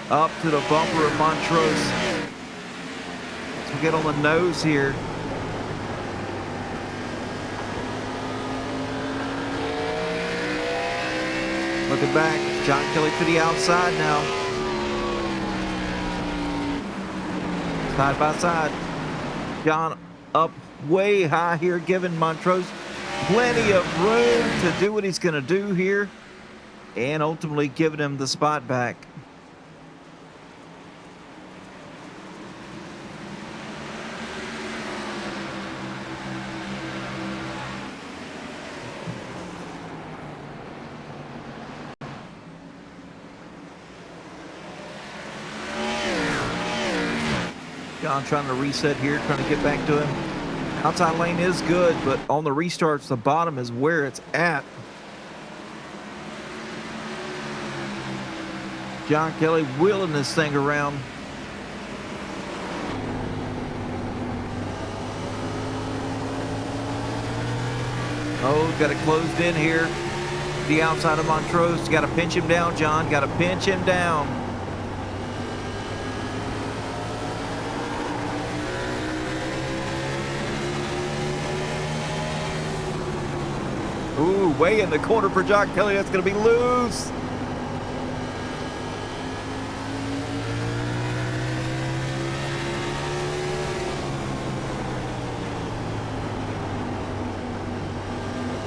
up to the bumper of Montrose. So we get on the nose here. Looking back, John Kelly to the outside now. Side by side. John up way high here, giving Montrose plenty of room to do what he's going to do here. And ultimately giving him the spot back. John trying to reset here, trying to get back to him. Outside lane is good, but on the restarts, the bottom is where it's at. John Kelly wheeling this thing around. Oh, got it closed in here. The outside of Montrose. Got to pinch him down, John. Got to pinch him down. Ooh, way in the corner for John Kelly. That's going to be loose.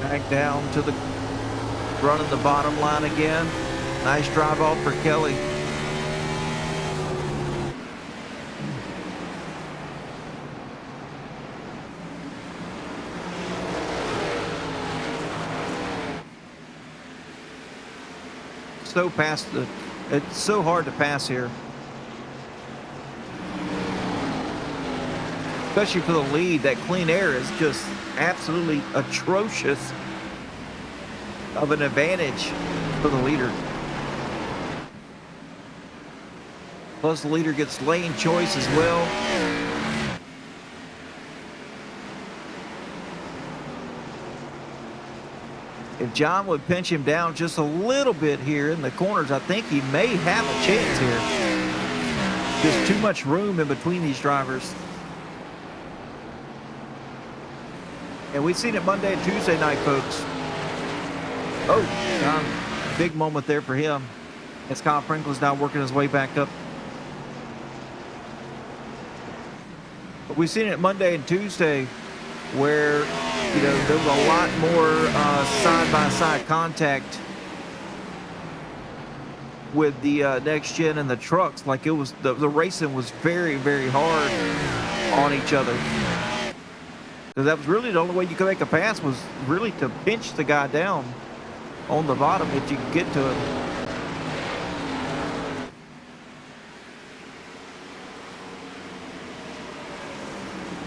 Back down to the running the bottom line again. Nice drive off for Kelly. It's so hard to pass here. Especially for the lead. That clean air is just absolutely atrocious of an advantage for the leader. Plus the leader gets lane choice as well. If John would pinch him down just a little bit here in the corners, I think he may have a chance here. Just too much room in between these drivers. And we've seen it Monday and Tuesday night, folks. Oh, John, big moment there for him. As Kyle Franklin's now working his way back up. But we've seen it Monday and Tuesday where, you know, there was a lot more side-by-side contact with the next gen and the trucks. Like it was, the racing was very, very hard on each other. So that was really the only way you could make a pass, was really to pinch the guy down on the bottom if you could get to him.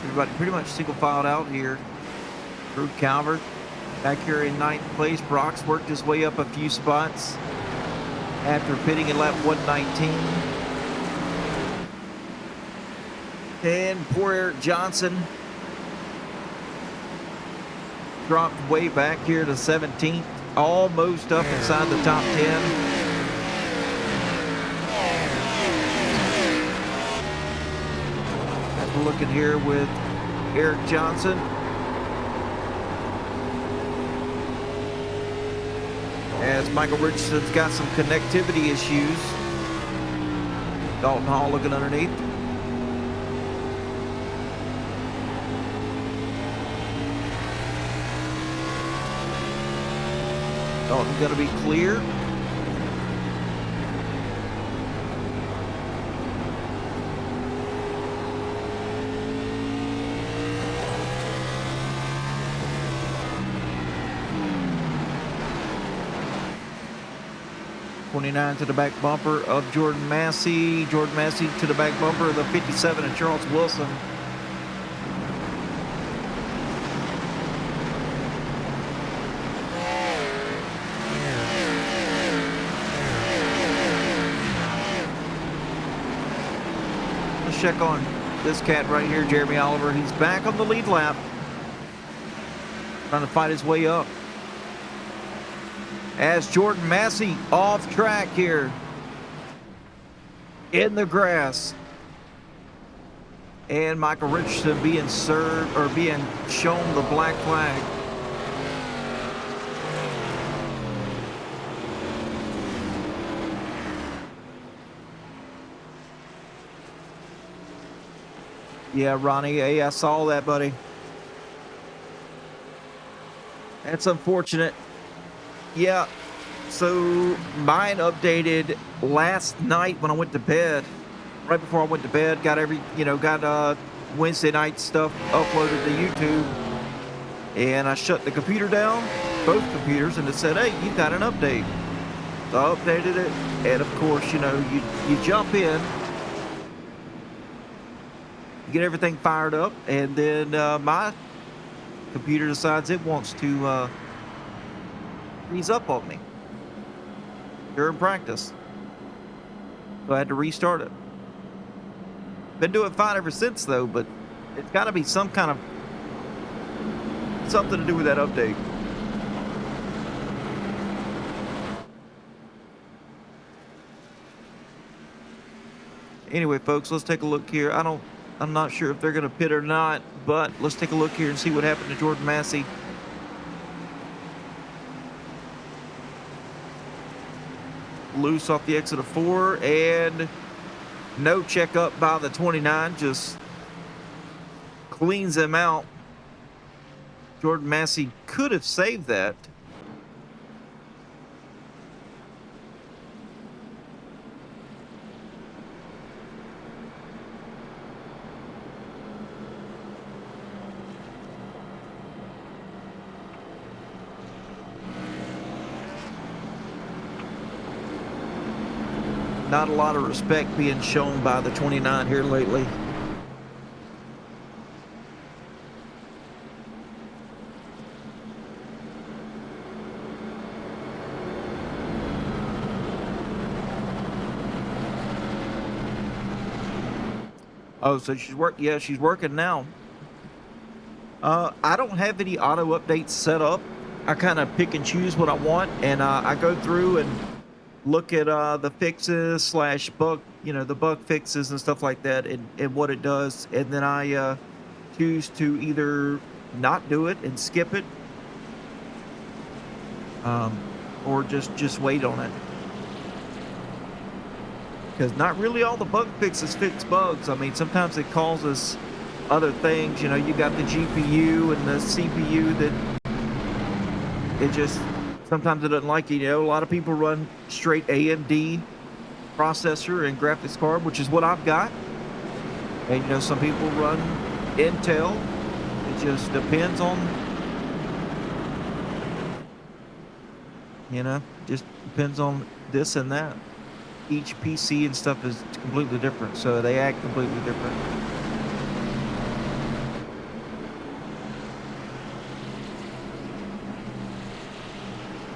Everybody pretty much single filed out here. Drew Calvert back here in 9th place. Brock's worked his way up a few spots after pitting in lap 119. And poor Eric Johnson dropped way back here to 17th, almost up inside the top 10. As we're looking here with Eric Johnson. As Michael Richardson's got some connectivity issues. Dalton Hall looking underneath. Dalton's going to be clear. '29 to the back bumper of Jordan Massey. Jordan Massey to the back bumper of the 57 of Charles Wilson. Let's check on this cat right here, Jeremy Oliver. He's back on the lead lap, trying to fight his way up. As Jordan Massey off track here in the grass, and Michael Richardson being served or being shown the black flag. Yeah, Ronnie, hey, I saw that, buddy. That's unfortunate. Yeah, so mine updated last night when I went to bed. Right before I went to bed, got Wednesday night stuff uploaded to YouTube, and I shut the computer down, both computers, and it said, "Hey, you got an update." So I updated it, and of course, you jump in, you get everything fired up, and then my computer decides it wants to freeze up on me during practice. So I had to restart it. Been doing fine ever since though, but it's got to be something to do with that update. Anyway, folks, let's take a look here. I'm not sure if they're going to pit or not, but let's take a look here and see what happened to Jordan Massey. Loose off the exit of 4, and no checkup by the 29, just cleans him out. Jordan Massey could have saved that. Not a lot of respect being shown by the 29 here lately. Oh, so she's she's working now. I don't have any auto updates set up. I kind of pick and choose what I want, and I go through and look at the fixes / bug, the bug fixes and stuff like that, and what it does, and then I choose to either not do it and skip it, or just wait on it. Because not really all the bug fixes fix bugs. I mean, sometimes it causes other things. You got the GPU and the CPU that it just sometimes it doesn't like it. A lot of people run straight AMD processor and graphics card, which is what I've got. And some people run Intel. It just depends on, just depends on this and that. Each PC and stuff is completely different, so they act completely different.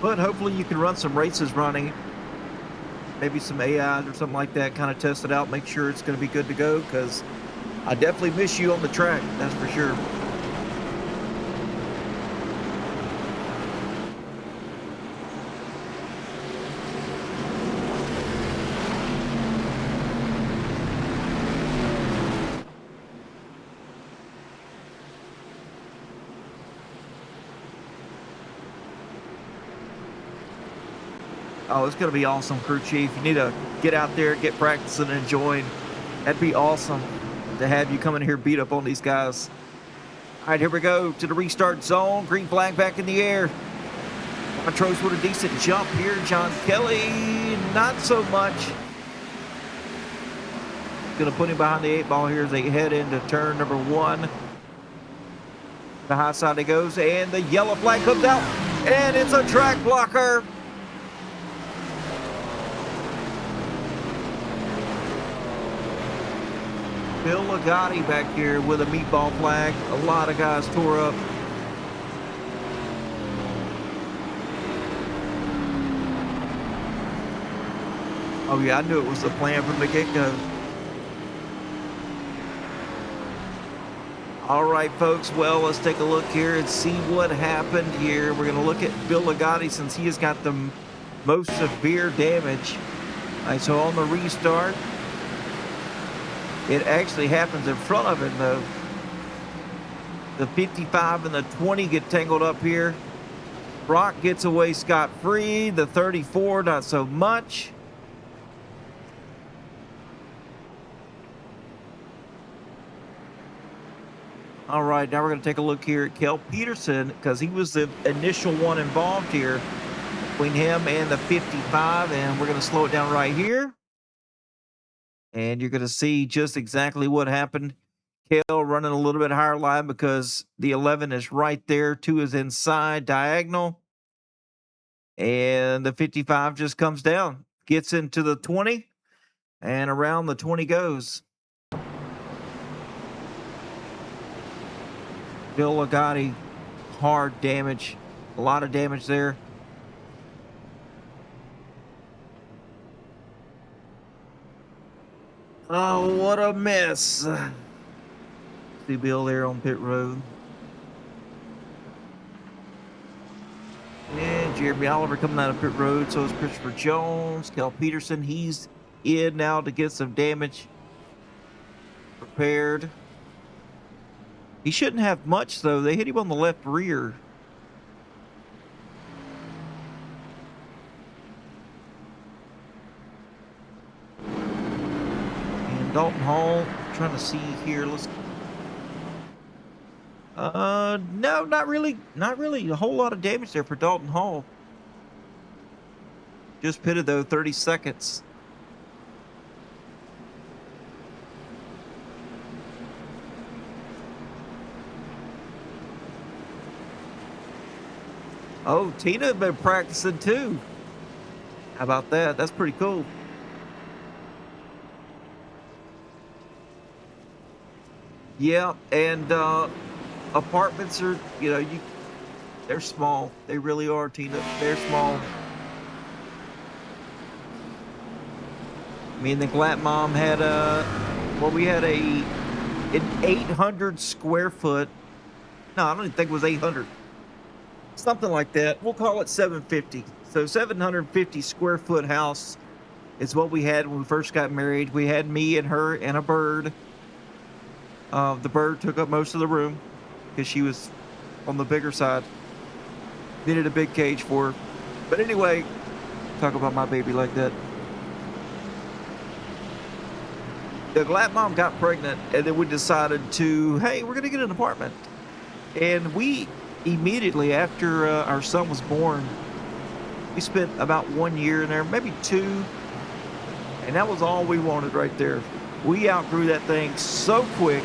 But hopefully you can run some races, Ronnie. Maybe some AIs or something like that, kind of test it out, make sure it's going to be good to go, because I definitely miss you on the track, that's for sure. Oh, it's going to be awesome, crew chief. You need to get out there, get practicing, and enjoying. That'd be awesome to have you come in here beat up on these guys. All right, here we go to the restart zone. Green flag back in the air. Montrose with a decent jump here. John Kelly, not so much. Going to put him behind the 8-ball here as they head into turn number 1. The high side it goes, and the yellow flag comes out, and it's a track blocker. Bill Ligotti back here with a meatball flag. A lot of guys tore up. Oh yeah, I knew it was the plan from the get-go. All right, folks. Well, let's take a look here and see what happened here. We're going to look at Bill Ligotti since he has got the most severe damage. All right, so on the restart, it actually happens in front of him, though. The 55 and the 20 get tangled up here. Brock gets away scot-free. The 34, not so much. All right, now we're going to take a look here at Kel Peterson because he was the initial one involved here between him and the 55, and we're going to slow it down right here. And you're going to see just exactly what happened. Kel running a little bit higher line because the 11 is right there. 2 is inside, diagonal. And the 55 just comes down, gets into the 20, and around the 20 goes. Bill Ligotti, hard damage, a lot of damage there. Oh, what a mess. See Bill there on pit road. And Jeremy Oliver coming out of pit road. So is Christopher Jones. Kel Peterson, he's in now to get some damage prepared. He shouldn't have much, though. They hit him on the left rear. And Dalton Hall, trying to see here. Let's. No, not really. Not really a whole lot of damage there for Dalton Hall. Just pitted, though, 30 seconds. Oh, Tina had been practicing too. How about that? That's pretty cool. Yeah, and apartments are, they're small. They really are, Tina. They're small. Me and the Glatt Mom had we had an 800 square foot. No, I don't even think it was 800. Something like that. We'll call it 750. So 750 square foot house is what we had when we first got married. We had me and her and a bird. The bird took up most of the room because she was on the bigger side. Needed a big cage for her. But anyway, talk about my baby like that. The Glatt Mom got pregnant, and then we decided hey, we're going to get an apartment. And we immediately after our son was born, we spent about 1 year in there, maybe 2, and that was all we wanted right there. We outgrew that thing so quick.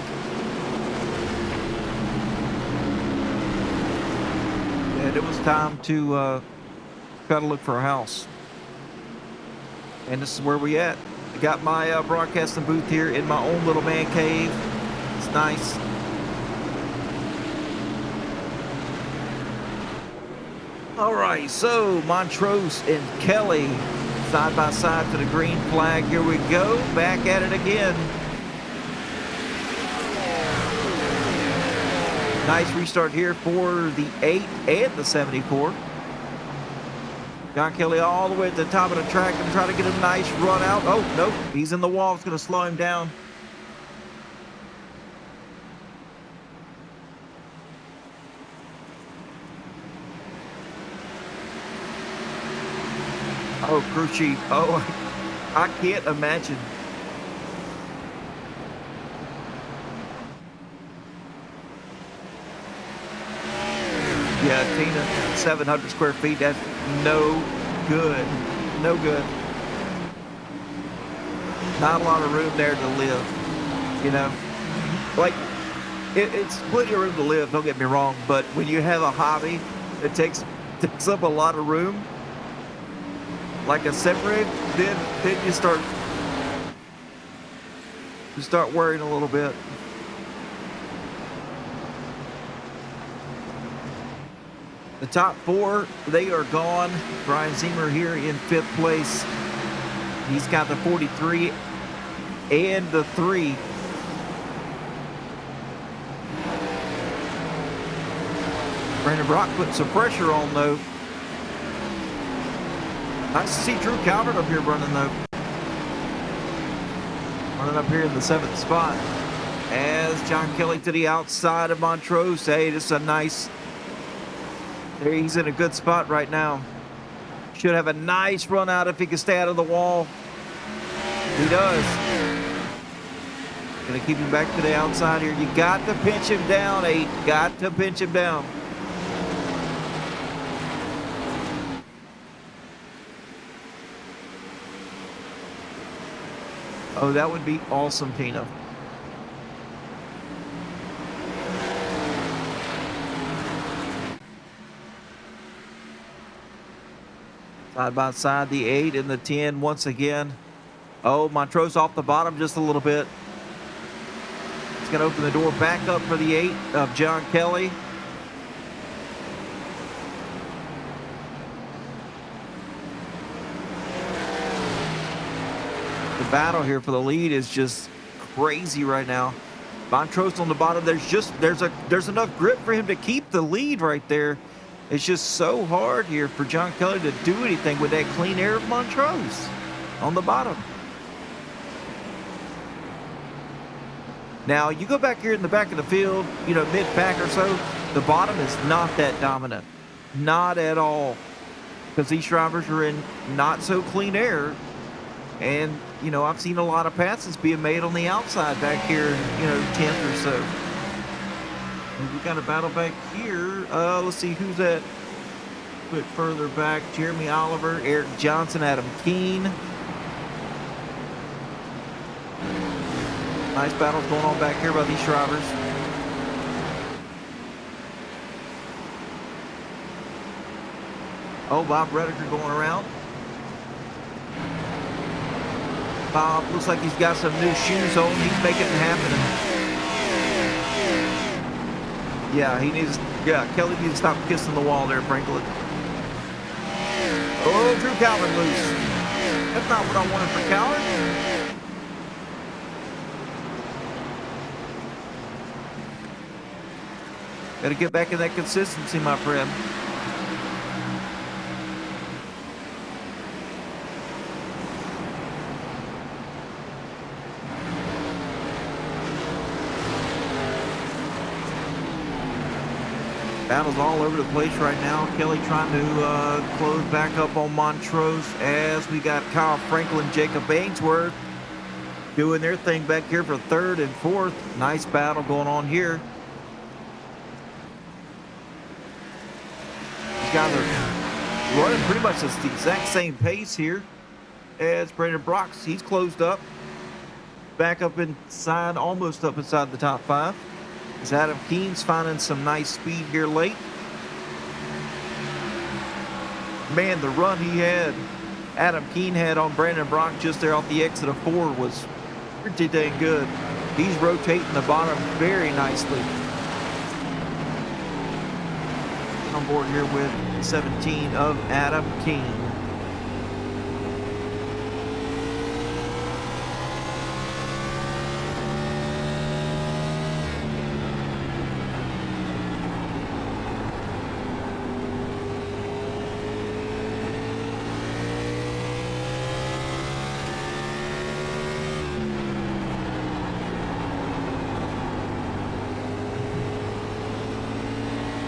And it was time to try to look for a house. And this is where we at. I got my broadcasting booth here in my own little man cave. It's nice. All right, so Montrose and Kelly side by side to the green flag. Here we go, back at it again. Nice restart here for the 8 and the 74. John Kelly all the way at the top of the track and try to get a nice run out. Oh, nope, he's in the wall. It's going to slow him down. Oh, crew chief. Oh, I can't imagine. Yeah, Tina, 700 square feet. That's no good. No good. Not a lot of room there to live, you know? Like, it's plenty of room to live, don't get me wrong, but when you have a hobby that takes up a lot of room, like a separate, then you start worrying a little bit. The top four, they are gone. Brian Zimmer here in 5th place. He's got the 43 and the 3. Brandon Brock putting some pressure on, though. Nice to see Drew Calvert up here running, though. Running up here in the 7th spot. As John Kelly to the outside of Montrose. Hey, this is a nice... There, he's in a good spot right now. Should have a nice run out if he can stay out of the wall. He does. Gonna keep him back to the outside here. You got to pinch him down, 8. Got to pinch him down. Oh, that would be awesome, Tina. Side by side, the 8 and the 10 once again. Oh, Montrose off the bottom just a little bit. It's going to open the door back up for the 8 of John Kelly. The battle here for the lead is just crazy right now. Montrose on the bottom. There's enough grip for him to keep the lead right there. It's just so hard here for John Kelly to do anything with that clean air of Montrose on the bottom. Now, you go back here in the back of the field, you know, mid-pack or so, the bottom is not that dominant. Not at all. Because these drivers are in not so clean air. And, you know, I've seen a lot of passes being made on the outside back here, you know, 10th or so. We got a battle back here. Let's see who's that. A bit further back. Jeremy Oliver, Eric Johnson, Adam Keene. Nice battles going on back here by these drivers. Oh, Bob Redeker going around. Bob looks like he's got some new shoes on. He's making it happen. Yeah, Kelly needs to stop kissing the wall there, Franklin. Oh, Drew Calvert loose. That's not what I wanted for Calvert. Got to get back in that consistency, my friend. Battles all over the place right now. Kelly trying to close back up on Montrose as we got Kyle Franklin, Jacob Ainsworth doing their thing back here for 3rd and 4th. Nice battle going on here. These guys are running pretty much the exact same pace here as Brandon Brock's. He's closed up. Back up inside, almost up inside the top 5. As Adam Keene's finding some nice speed here late. Man, the run Adam Keene had on Brandon Brock just there off the exit of 4 was pretty dang good. He's rotating the bottom very nicely. On board here with 17 of Adam Keene.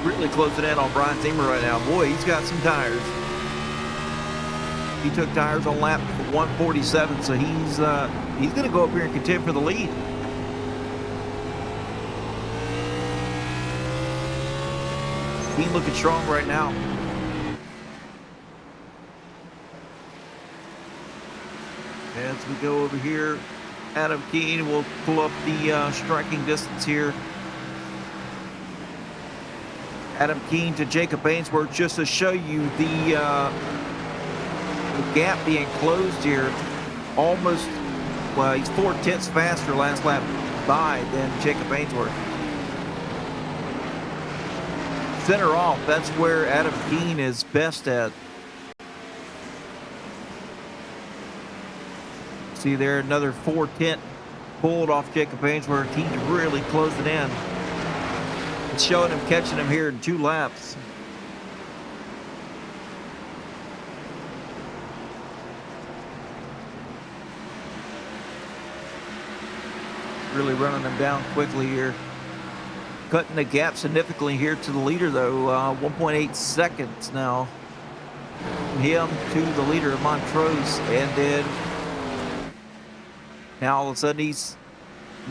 Really closing in on Brian Zimmer right now. Boy, he's got some tires. He took tires on lap 147, so he's going to go up here and contend for the lead. He's looking strong right now. As we go over here, Adam Keene will pull up the striking distance here. Adam Keene to Jacob Ainsworth, just to show you the gap being closed here. Almost, well, he's 4/10 faster last lap by than Jacob Ainsworth. Center off, that's where Adam Keene is best at. See there, another 4/10 pulled off Jacob Ainsworth. He's really closing in. It's showing him catching him here in 2 laps. Really running him down quickly here. Cutting the gap significantly here to the leader, though. 1.8 seconds now. Him to the leader of Montrose. And then now all of a sudden he's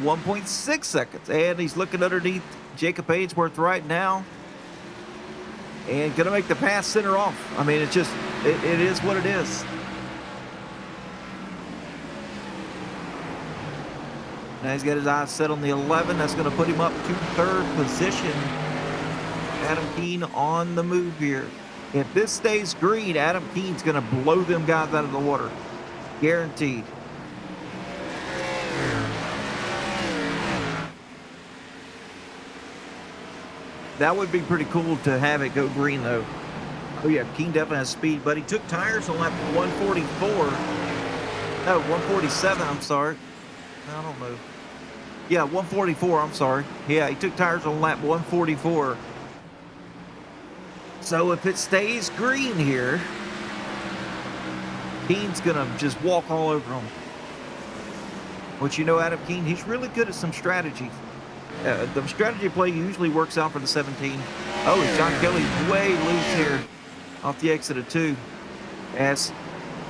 1.6 seconds. And he's looking underneath Jacob Ainsworth right now. And going to make the pass center off. I mean, it's just, it is what it is. Now he's got his eyes set on the 11. That's going to put him up to 3rd position. Adam Keene on the move here. If this stays green, Adam Keene's going to blow them guys out of the water. Guaranteed. That would be pretty cool to have it go green, though. Oh, yeah, Keene definitely has speed, but he took tires on lap 144. No, 147, I'm sorry. I don't know. Yeah, 144, I'm sorry. Yeah, he took tires on lap 144. So if it stays green here, Keene's going to just walk all over him. But you know, Adam Keene, he's really good at some strategy. The strategy play usually works out for the 17. Oh, John Kelly's way loose here off the exit of 2. As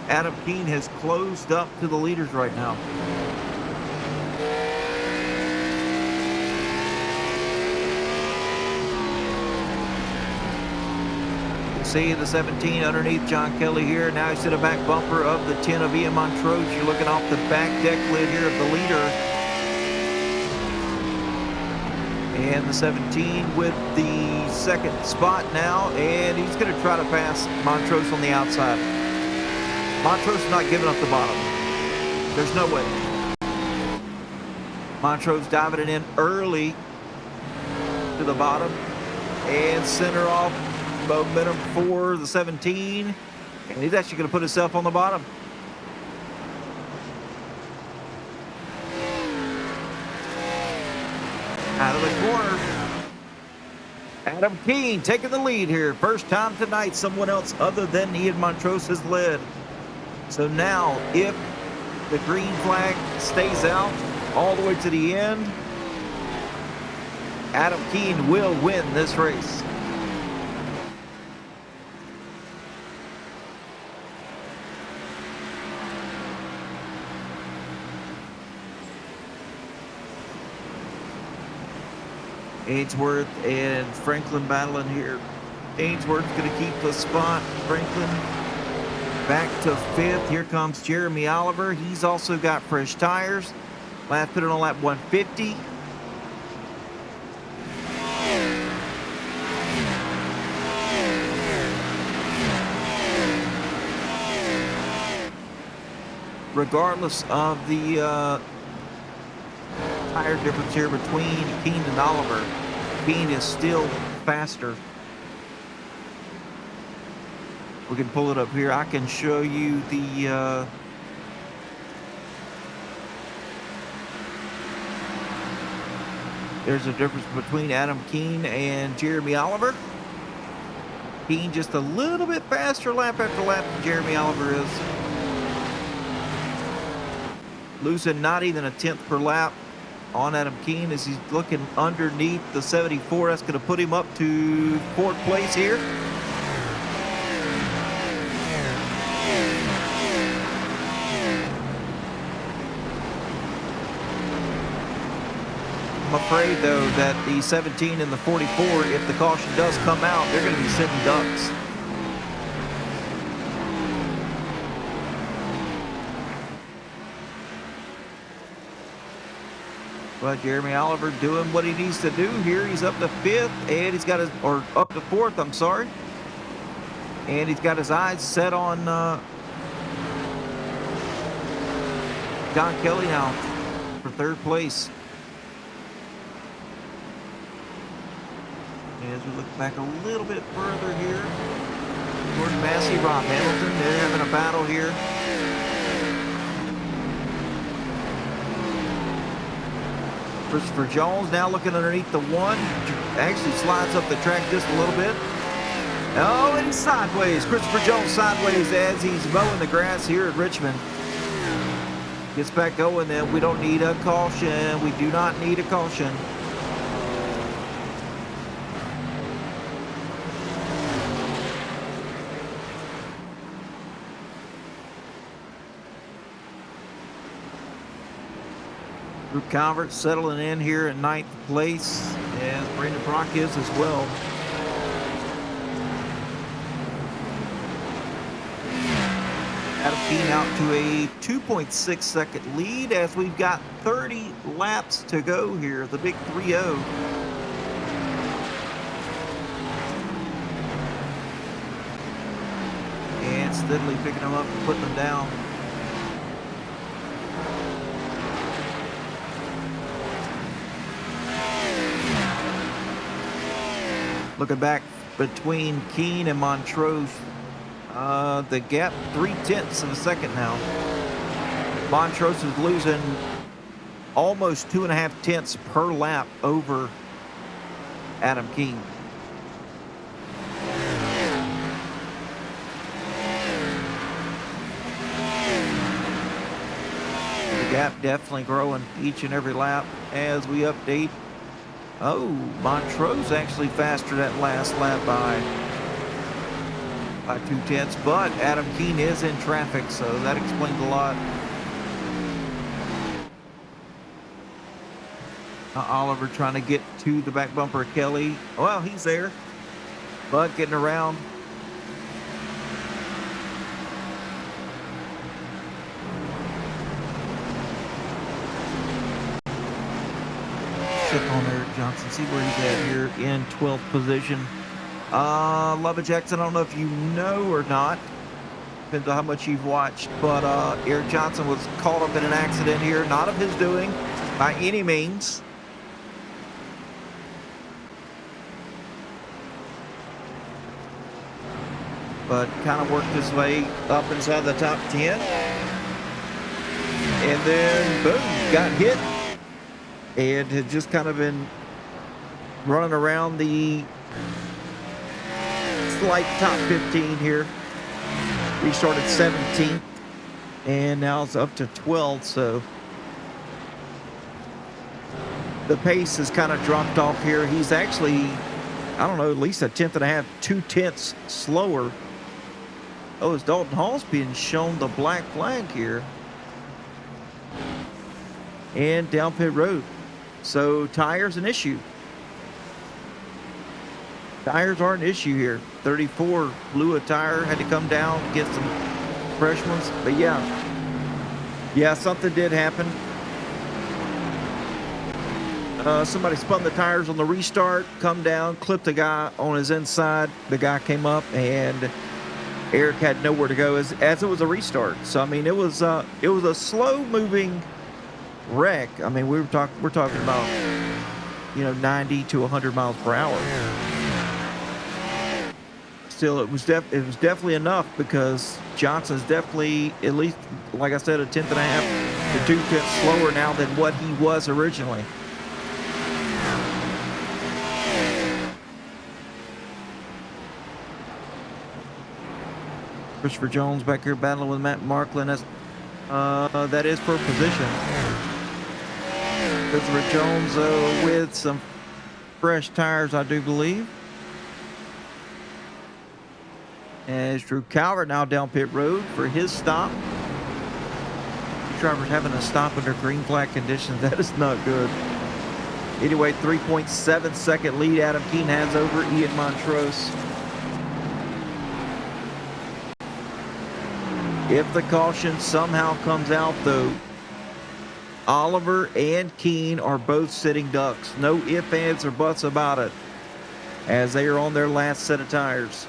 Adam Keene has closed up to the leaders right now. See the 17 underneath John Kelly here. Now he's to the back bumper of the 10 of Ian Montrose. You're looking off the back deck lid here of the leader. And the 17 with the 2nd spot now. And he's going to try to pass Montrose on the outside. Montrose is not giving up the bottom. There's no way. Montrose diving it in early to the bottom. And center off. Momentum for the 17, and he's actually going to put himself on the bottom. Out of the corner, Adam Keene taking the lead here. First time tonight someone else other than Ian Montrose has led. So now, if the green flag stays out all the way to the end, Adam Keene will win this race. Ainsworth and Franklin battling here. Ainsworth's going to keep the spot. Franklin back to 5th. Here comes Jeremy Oliver. He's also got fresh tires. Last put it on lap 150. Regardless of the tire difference here between Keene and Oliver, Keene is still faster. We can pull it up here. I can show you the there's a difference between Adam Keene and Jeremy Oliver. Keene just a little bit faster lap after lap than Jeremy Oliver is. Losing not even a 10th per lap on Adam Keene as he's looking underneath the 74. That's going to put him up to 4th place here. I'm afraid, though, that the 17 and the 44, if the caution does come out, they're going to be sitting ducks. But Jeremy Oliver doing what he needs to do here. He's up to 5th, and he's got his, or up to 4th, I'm sorry. And he's got his eyes set on John Kelly now for 3rd place. As we look back a little bit further here, Gordon Massey, Rob Hamilton, they're having a battle here. Christopher Jones now looking underneath the 1. Actually slides up the track just a little bit. Oh, and he's sideways. Christopher Jones sideways as he's mowing the grass here at Richmond. Gets back going, then we don't need a caution. We do not need a caution. Drew Calvert settling in here in 9th place, as Brandon Brock is as well. Adam Keene out to a 2.6 second lead as we've got 30 laps to go here, the big 3-0. And steadily picking them up and putting them down. Looking back between Keene and Montrose, the gap 0.3 of a second now. Montrose is losing almost 2.5 tenths per lap over Adam Keene. The gap definitely growing each and every lap as we update. Oh, Montrose actually faster that last lap by 0.2, but Adam Keene is in traffic, so that explains a lot. Oliver trying to get to the back bumper of Kelly. Well, he's there, but getting around. On Eric Johnson, see where he's at here in 12th position. Lubbock Jackson, I don't know if you know or not, depends on how much you've watched, but Eric Johnson was caught up in an accident here, not of his doing by any means. But kind of worked his way up inside the top 10. And then, boom, got hit. And had just kind of been running around the slight top 15 here. Restarted 17th, and now it's up to 12th, so the pace has kind of dropped off here. He's actually, I don't know, at least 1.5 tenths, 2 tenths slower. Oh, is Dalton Hall's being shown the black flag here. And down pit road. So tires an issue. Tires are an issue here. 34 blew a tire, had to come down, get some fresh ones. But yeah, something did happen. Somebody spun the tires on the restart, come down, clipped a guy on his inside. The guy came up, and Eric had nowhere to go as it was a restart. So I mean, it was a slow-moving wreck. I mean, we're talking about 90 to 100 miles per hour. Still, it was definitely enough, because Johnson's definitely, at least, like I said, 1.5 tenths to 2 tenths slower now than what he was originally. Christopher Jones back here battling with Matt Marklin. That is for position. Christopher Jones with some fresh tires, I do believe. As Drew Calvert now down pit road for his stop. Drivers having a stop under green flag conditions, that is not good. Anyway, 3.7 second lead Adam Keene has over Ian Montrose. If the caution somehow comes out, though, Oliver and Keene are both sitting ducks. No ifs, ands, or buts about it, as they are on their last set of tires.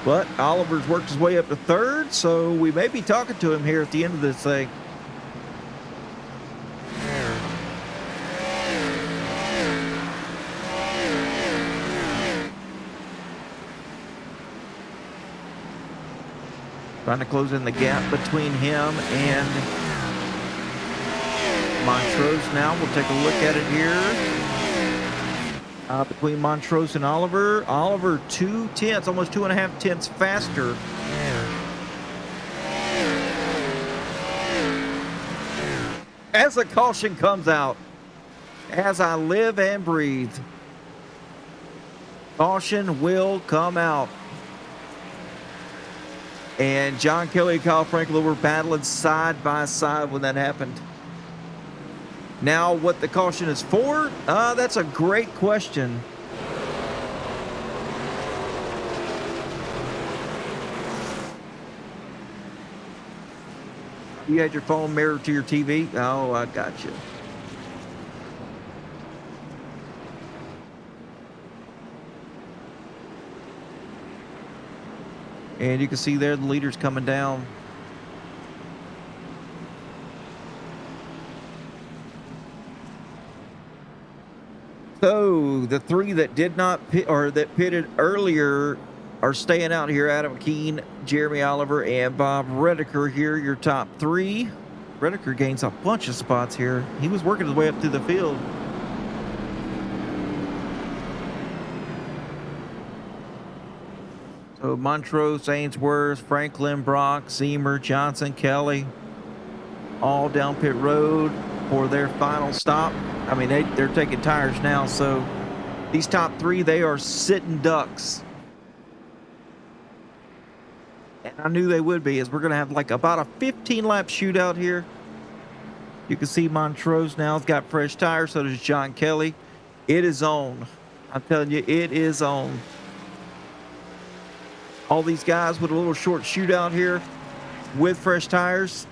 But Oliver's worked his way up to third, so we may be talking to him here at the end of this thing. Trying to close in the gap between him and Montrose now. We'll take a look at it here. Between Montrose and Oliver. Oliver 2 tenths, almost 2.5 tenths faster. As the caution comes out, as I live and breathe, caution will come out. And John Kelly and Kyle Franklin were battling side by side when that happened. Now, what the caution is for? That's a great question. You had your phone mirrored to your TV? Oh, I got you. And you can see there the leaders coming down. So the three that did not pit, or that pitted earlier, are staying out here. Adam Keene, Jeremy Oliver, and Bob Redeker here, your top three. Redeker gains a bunch of spots here. He was working his way up through the field. So Montrose, Ainsworth, Franklin, Brock, Zemer, Johnson, Kelly, all down pit road for their final stop. I mean, they're taking tires now, so these top three, they are sitting ducks. And I knew they would be, as we're going to have like about a 15-lap shootout here. You can see Montrose now has got fresh tires, so does John Kelly. It is on. I'm telling you, it is on. All these guys with a little short shootout here with fresh tires.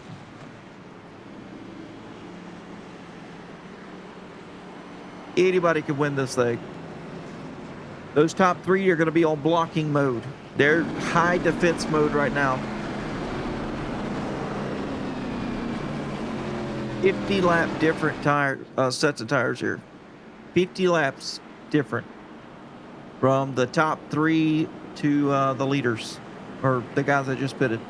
Anybody can win this thing. Those top three are going to be on blocking mode. They're high defense mode right now. 50 lap different tire sets of tires here. 50 laps different from the top three to the leaders, or the guys that just pitted.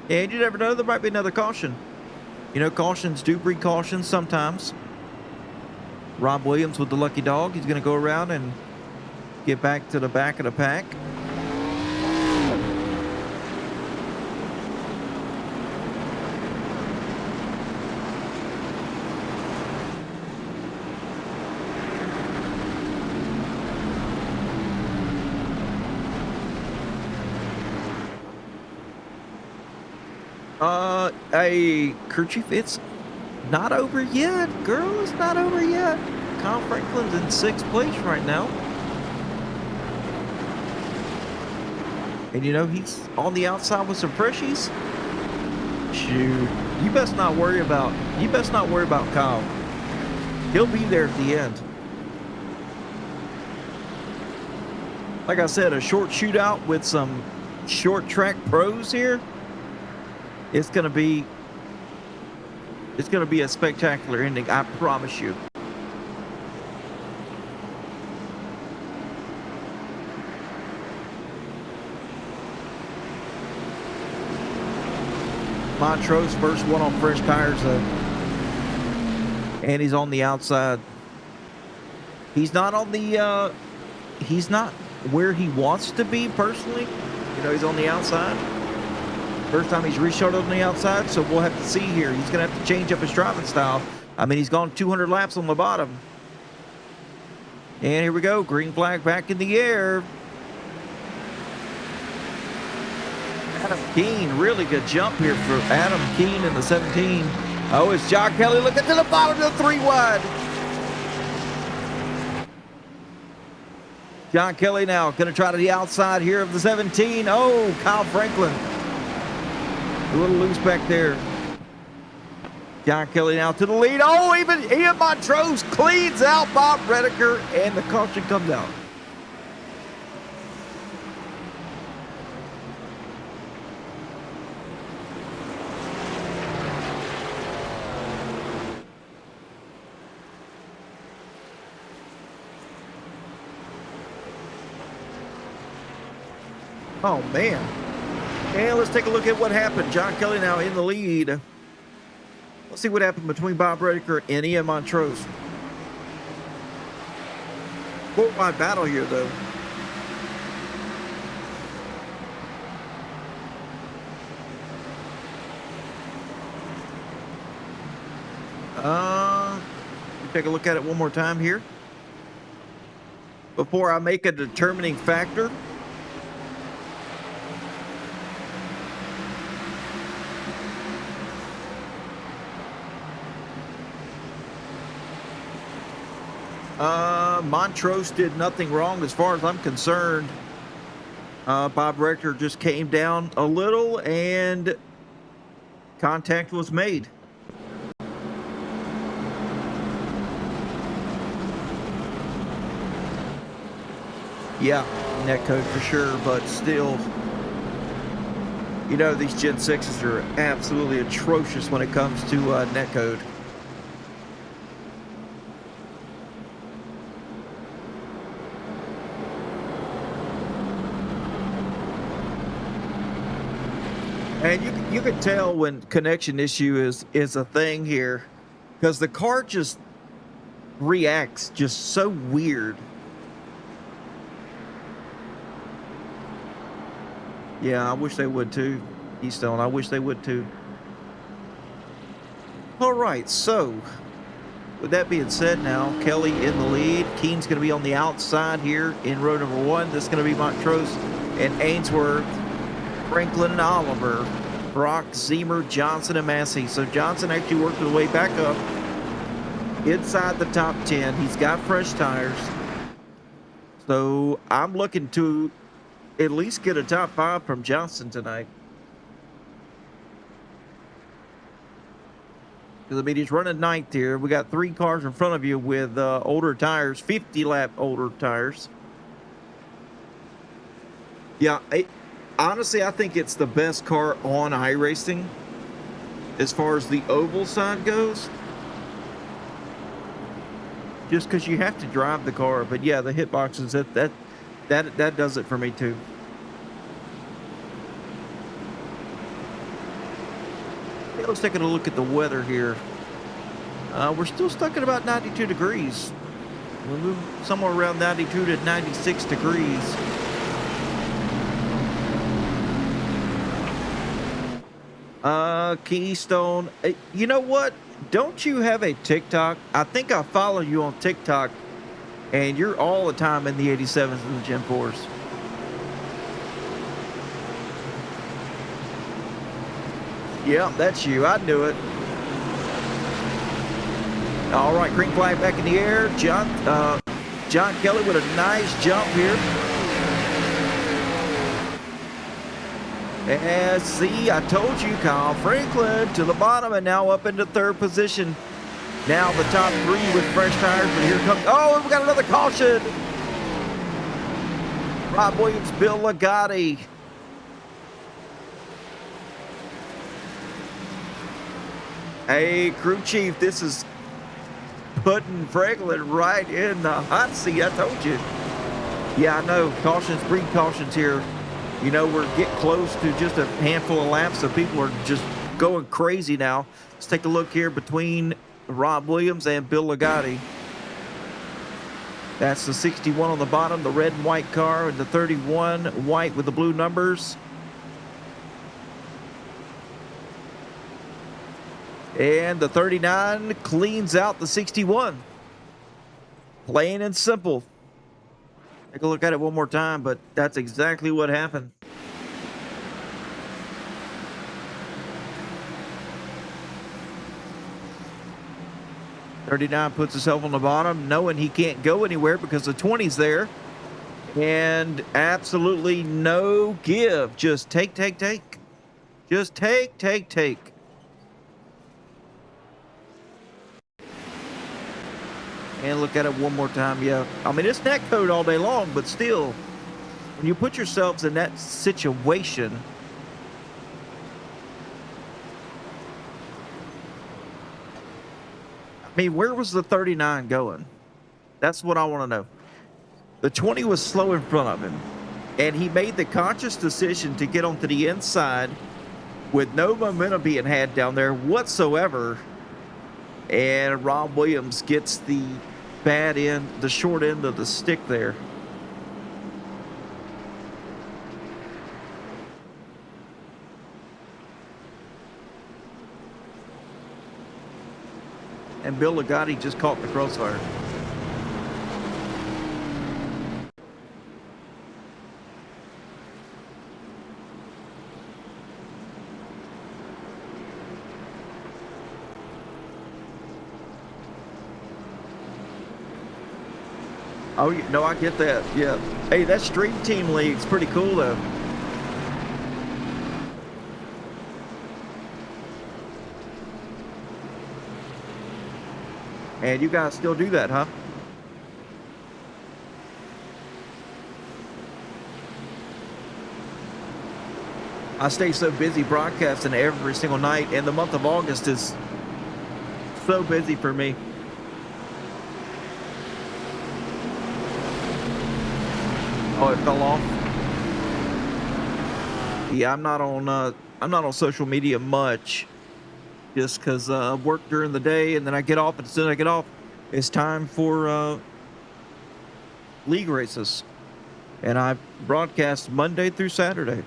And you never know, there might be another caution. You know, cautions do breed cautions sometimes. Rob Williams with the lucky dog. He's going to go around and get back to the back of the pack. A kerchief, it's not over yet, girl. It's not over yet. Kyle Franklin's in 6th place right now. And you know, he's on the outside with some freshies. Shoot. You best not worry about Kyle. He'll be there at the end. Like I said, a short shootout with some short track pros here. It's gonna be a spectacular ending, I promise you. Montrose, first one on fresh tires, and he's on the outside. He's not on the he's not where he wants to be personally. You know, he's on the outside. First time he's restarted on the outside, so we'll have to see here. He's going to have to change up his driving style. I mean, he's gone 200 laps on the bottom. And here we go. Green flag back in the air. Adam Keene, really good jump here for Adam Keene in the 17. Oh, it's John Kelly looking to the bottom of the 3 wide. John Kelly now going to try to the outside here of the 17. Oh, Kyle Franklin. A little loose back there. John Kelly now to the lead. Oh, even Ian Montrose cleans out Bob Redeker, and the caution comes out. Oh, man. And let's take a look at what happened. John Kelly now in the lead. Let's see what happened between Bob Redeker and Ian Montrose. 4-wide battle here, though. Take a look at it one more time here before I make a determining factor. Montrose did nothing wrong as far as I'm concerned. Bob Redeker just came down a little and contact was made. Yeah, net code for sure, but still, you know, these Gen 6s are absolutely atrocious when it comes to net code. And you can tell when connection issue is a thing here, because the car just reacts just so weird. Yeah, I wish they would too, Keystone. I wish they would too. All right, so with that being said, now Kelly in the lead. Keene's going to be on the outside here in row number 1. This is going to be Montrose and Ainsworth, Franklin and Oliver, Brock, Zemer, Johnson, and Massey. So Johnson actually worked his way back up inside the top 10. He's got fresh tires. So I'm looking to at least get a top 5 from Johnson tonight. Because, I mean, he's running 9th here. We got 3 cars in front of you with older tires, 50-lap older tires. Yeah, honestly, I think it's the best car on iRacing as far as the oval side goes. Just because you have to drive the car. But, yeah, the hitboxes, that does it for me too. Okay, let's take a look at the weather here. We're still stuck at about 92 degrees. We'll move somewhere around 92 to 96 degrees. Keystone, you know what? Don't you have a TikTok? I think I follow you on TikTok. And you're all the time in the 87s and the Gen 4s. Yeah, that's you. I knew it. All right, green flag back in the air. John Kelly with a nice jump here. And see, I told you, Kyle Franklin to the bottom and now up into 3rd position. Now the top 3 with fresh tires, but here comes, oh, we got another caution. Rob Williams, Bill Ligotti. Hey, crew chief, this is putting Franklin right in the hot seat. I told you. Yeah, I know. Cautions, breed cautions here. You know, we're getting close to just a handful of laps, so people are just going crazy now. Let's take a look here between Rob Williams and Bill Ligotti. That's the 61 on the bottom, the red and white car, and the 31 white with the blue numbers. And the 39 cleans out the 61. Plain and simple. Take a look at it one more time, but that's exactly what happened. '39 puts himself on the bottom, knowing he can't go anywhere because the 20's there. And absolutely no give. Just take. Just take. And look at it one more time. Yeah. I mean, it's neck code all day long, but still, when you put yourselves in that situation, I mean, where was the 39 going? That's what I want to know. The 20 was slow in front of him, and he made the conscious decision to get onto the inside with no momentum being had down there whatsoever. And Rob Williams gets the bad end, the short end of the stick there. And Bill Ligotti just caught the crossfire. Oh, no, I get that. Yeah. Hey, that Stream Team League's pretty cool, though. And you guys still do that, huh? I stay so busy broadcasting every single night, and the month of August is so busy for me. Oh, it fell off. Yeah, I'm not on social media much, just because I work during the day, and then I get off. And as soon as I get off, it's time for league races, and I broadcast Monday through Saturday.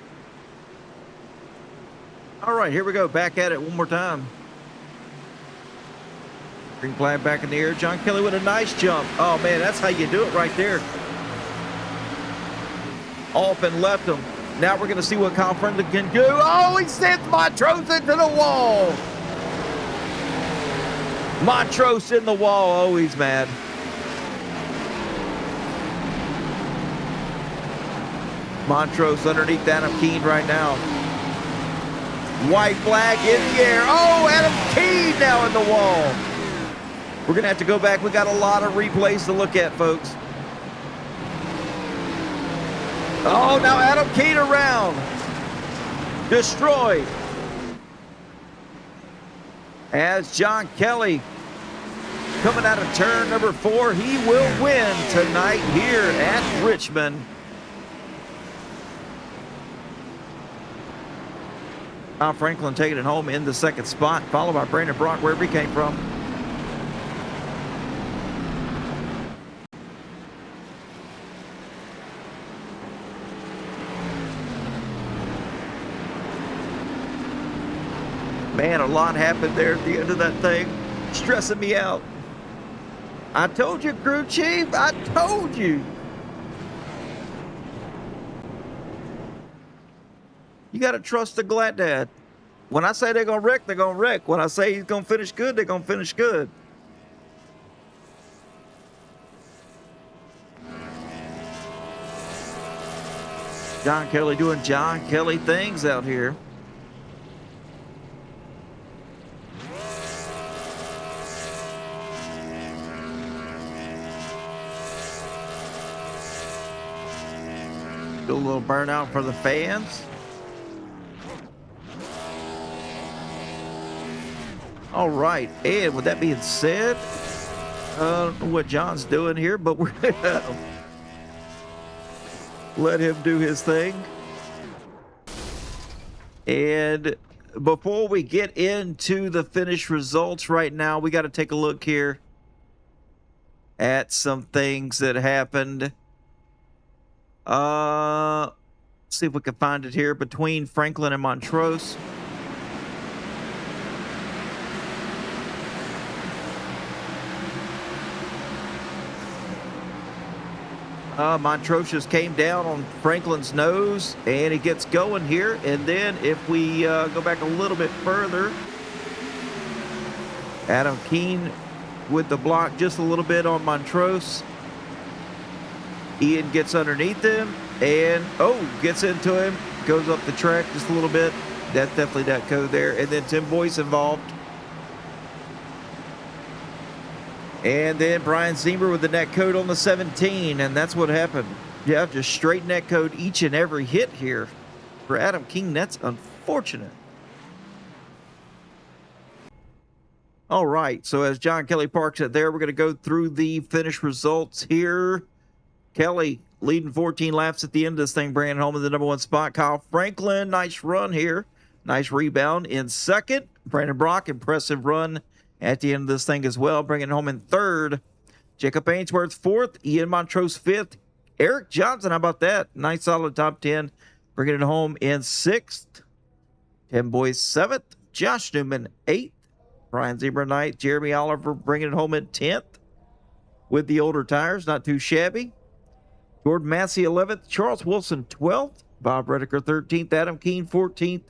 All right, here we go. Back at it one more time. Green flag back in the air. John Kelly with a nice jump. Oh man, that's how you do it right there. Off and left him. Now we're going to see what Kyle Friendly can do. Oh, he sends Montrose into the wall. Montrose in the wall. Oh, he's mad. Montrose underneath Adam Keene right now. White flag in the air. Oh, Adam Keene now in the wall. We're going to have to go back. We got a lot of replays to look at, folks. Oh, now Adam Keene around. Destroyed. As John Kelly coming out of turn number 4, he will win tonight here at Richmond. Tom Franklin taking it home in the second spot, followed by Brandon Brock, wherever he came from. Man, a lot happened there at the end of that thing. Stressing me out. I told you, crew chief. I told you. You got to trust the Glad Dad. When I say they're going to wreck, they're going to wreck. When I say he's going to finish good, they're going to finish good. John Kelly doing John Kelly things out here. Do a little burnout for the fans. All right, and with that being said, I don't know what John's doing here, but we're gonna let him do his thing. And before we get into the finished results right now, we got to take a look here at some things that happened. See if we can find it here between Franklin and Montrose. Montrose just came down on Franklin's nose, and he gets going here. And then if we go back a little bit further, Adam Keene with the block just a little bit on Montrose. Ian gets underneath him and, gets into him, goes up the track just a little bit. That's definitely that code there. And then Tim Boyce involved. And then Brian Zemer with the net code on the 17, and that's what happened. Yeah, just straight net code each and every hit here for Adam King. That's unfortunate. All right, so as John Kelly parks it there, we're going to go through the finish results here. Kelly leading 14 laps at the end of this thing. Brandon Holman, the number 1 spot. Kyle Franklin, nice run here. Nice rebound in second. Brandon Brock, impressive run at the end of this thing as well, bringing it home in third. Jacob Ainsworth, fourth. Ian Montrose, fifth. Eric Johnson, how about that? Nice solid top 10, bringing it home in sixth. Tim Boyce, seventh. Josh Newman, eighth. Brian Zebra Knight, Jeremy Oliver bringing it home at 10th with the older tires, not too shabby. Gordon Massey, 11th. Charles Wilson, 12th. Bob Redeker, 13th. Adam Keene, 14th.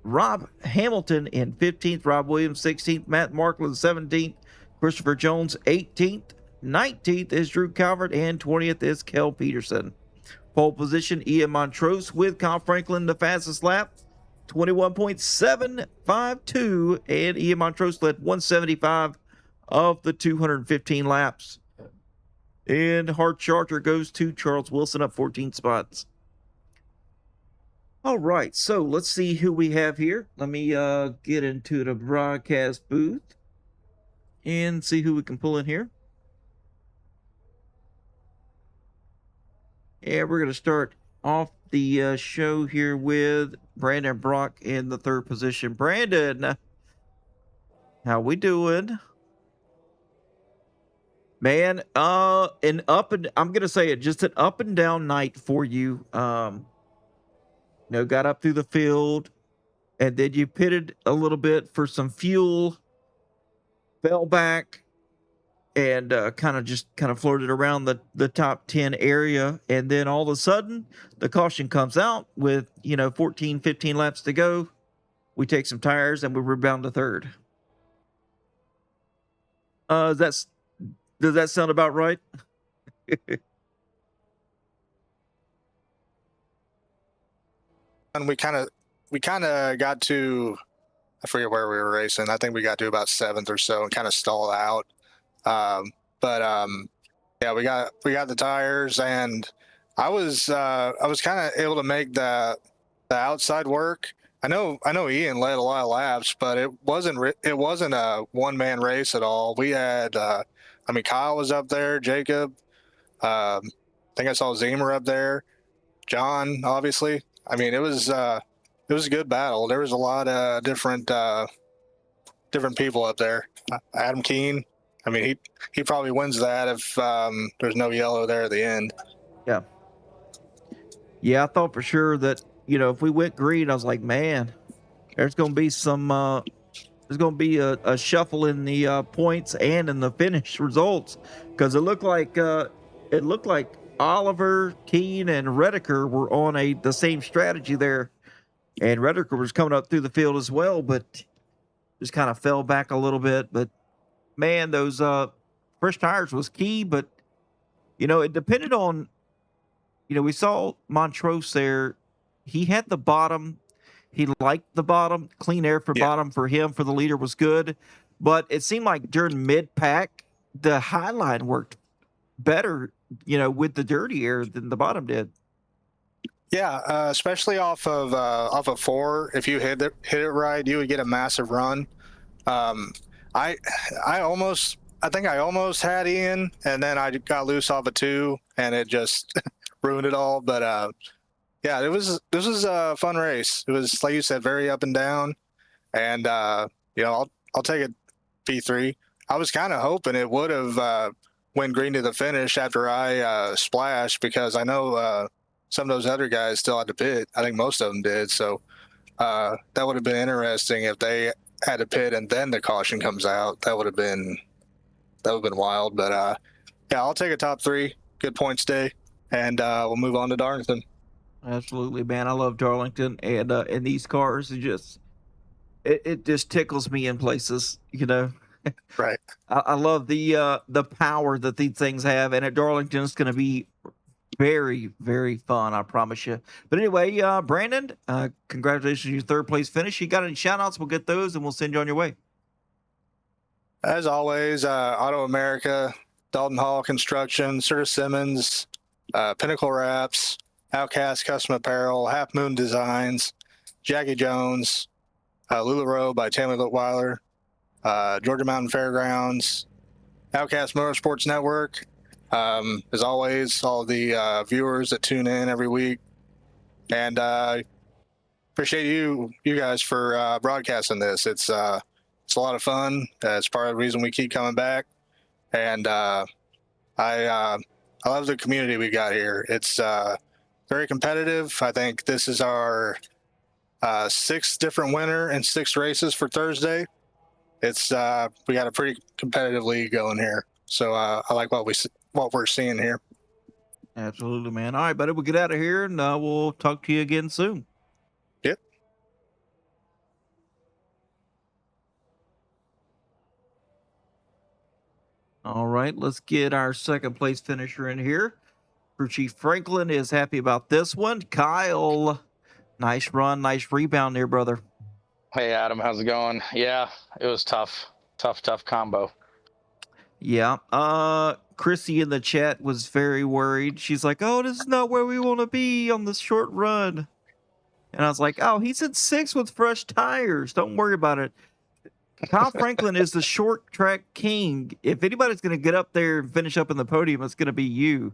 Rob Hamilton in 15th. Rob Williams, 16th. Matt Markland, 17th. Christopher Jones, 18th. 19th is Drew Calvert, and 20th is Kel Peterson. Pole position, Ian Montrose with Kyle Franklin, the fastest lap, 21.752, and Ian Montrose led 175 of the 215 laps. And Hard Charger goes to Charles Wilson, up 14 spots. All right, so let's see who we have here. Let me get into the broadcast booth and see who we can pull in here. And we're going to start off the show here with Brandon Brock in the third position. Brandon, how we doing? Man, I'm gonna say it, just an up and down night for you. Got up through the field, and then you pitted a little bit for some fuel, fell back, and kind of floated around the top 10 area, and then all of a sudden the caution comes out with 14, 15 laps to go. We take some tires and we rebound to third. Does that sound about right? And we kind of got to, I forget where we were racing. I think we got to about 7th or so and kind of stalled out. Yeah, we got the tires, and I was kind of able to make the outside work. I know Ian led a lot of laps, but it wasn't a one-man race at all. We had Kyle was up there, Jacob, I think I saw Zemer up there, John, obviously. It was a good battle. There was a lot of different people up there. Adam Keene, he probably wins that if there's no yellow there at the end. Yeah, I thought for sure that if we went green, I was like, man, there's going to be some there's going to be a shuffle in the points and in the finish results, because it looked like Oliver, Keene, and Redeker were on the same strategy there, and Redeker was coming up through the field as well, but just kind of fell back a little bit. But man, those fresh tires was key, but it depended on, we saw Montrose there. He had the bottom. He liked the bottom. Clean air for bottom for him, for the leader, was good. But it seemed like during mid-pack, the high line worked better, with the dirty air than the bottom did. Yeah, especially off of 4. If you hit it right, you would get a massive run. I think I almost had Ian, and then I got loose off of 2, and it just ruined it all. But yeah, this was a fun race. It was, like you said, very up and down, and I'll take it P3. I was kind of hoping it would have went green to the finish after I splashed, because I know some of those other guys still had to pit. I think most of them did. So that would have been interesting if they had to pit and then the caution comes out. That would have been wild. But yeah, I'll take a top 3. Good points day. and we'll move on to Darlington. Absolutely, man. I love Darlington, and these cars it just tickles me in places. Right. I love the power that these things have, and at Darlington, it's going to be very, very fun. I promise you. But anyway, Brandon, congratulations on your third place finish. You got any shout outs? We'll get those, and we'll send you on your way. As always, Auto America, Dalton Hall Construction, Sir Simmons, Pinnacle Wraps, Outcast Custom Apparel, Half Moon Designs, Jackie Jones, LuLaRoe by Tammy Litweiler, Georgia Mountain Fairgrounds, Outcast Motorsports Network. As always, all the viewers that tune in every week, and appreciate you guys for broadcasting this. It's a lot of fun. It's part of the reason we keep coming back, and I love the community we got here. It's very competitive. I think this is our sixth different winner and 6 races for Thursday. It's we got a pretty competitive league going here, so I like what we're seeing here. Absolutely, man. All right, buddy, we'll get out of here, and we'll talk to you again soon. Yep. All right, let's get our second place finisher in here. Crew Chief Franklin is happy about this one. Kyle, nice run, nice rebound there, brother. Hey, Adam, how's it going? Yeah, it was tough combo. Yeah. Chrissy in the chat was very worried. She's like, "Oh, this is not where we want to be on this short run." And I was like, "Oh, he's in 6th with fresh tires. Don't worry about it." Kyle Franklin is the short track king. If anybody's going to get up there and finish up in the podium, it's going to be you.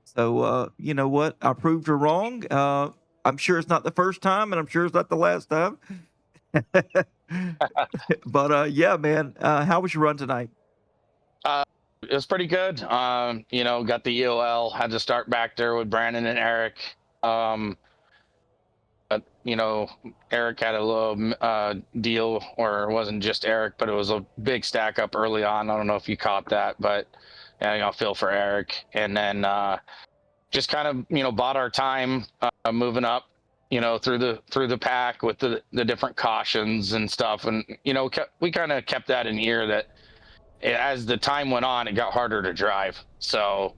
So, you know what? I proved her wrong. I'm sure it's not the first time, and I'm sure it's not the last time. But yeah, man, how was your run tonight? It was pretty good. Got the EOL, had to start back there with Brandon and Eric. But, Eric had a little deal, or it wasn't just Eric, but it was a big stack up early on. I don't know if you caught that, but I feel for Eric. And then just kind of, bought our time moving up, through the pack with the different cautions and stuff. And, we kind of kept that in ear that as the time went on, it got harder to drive. So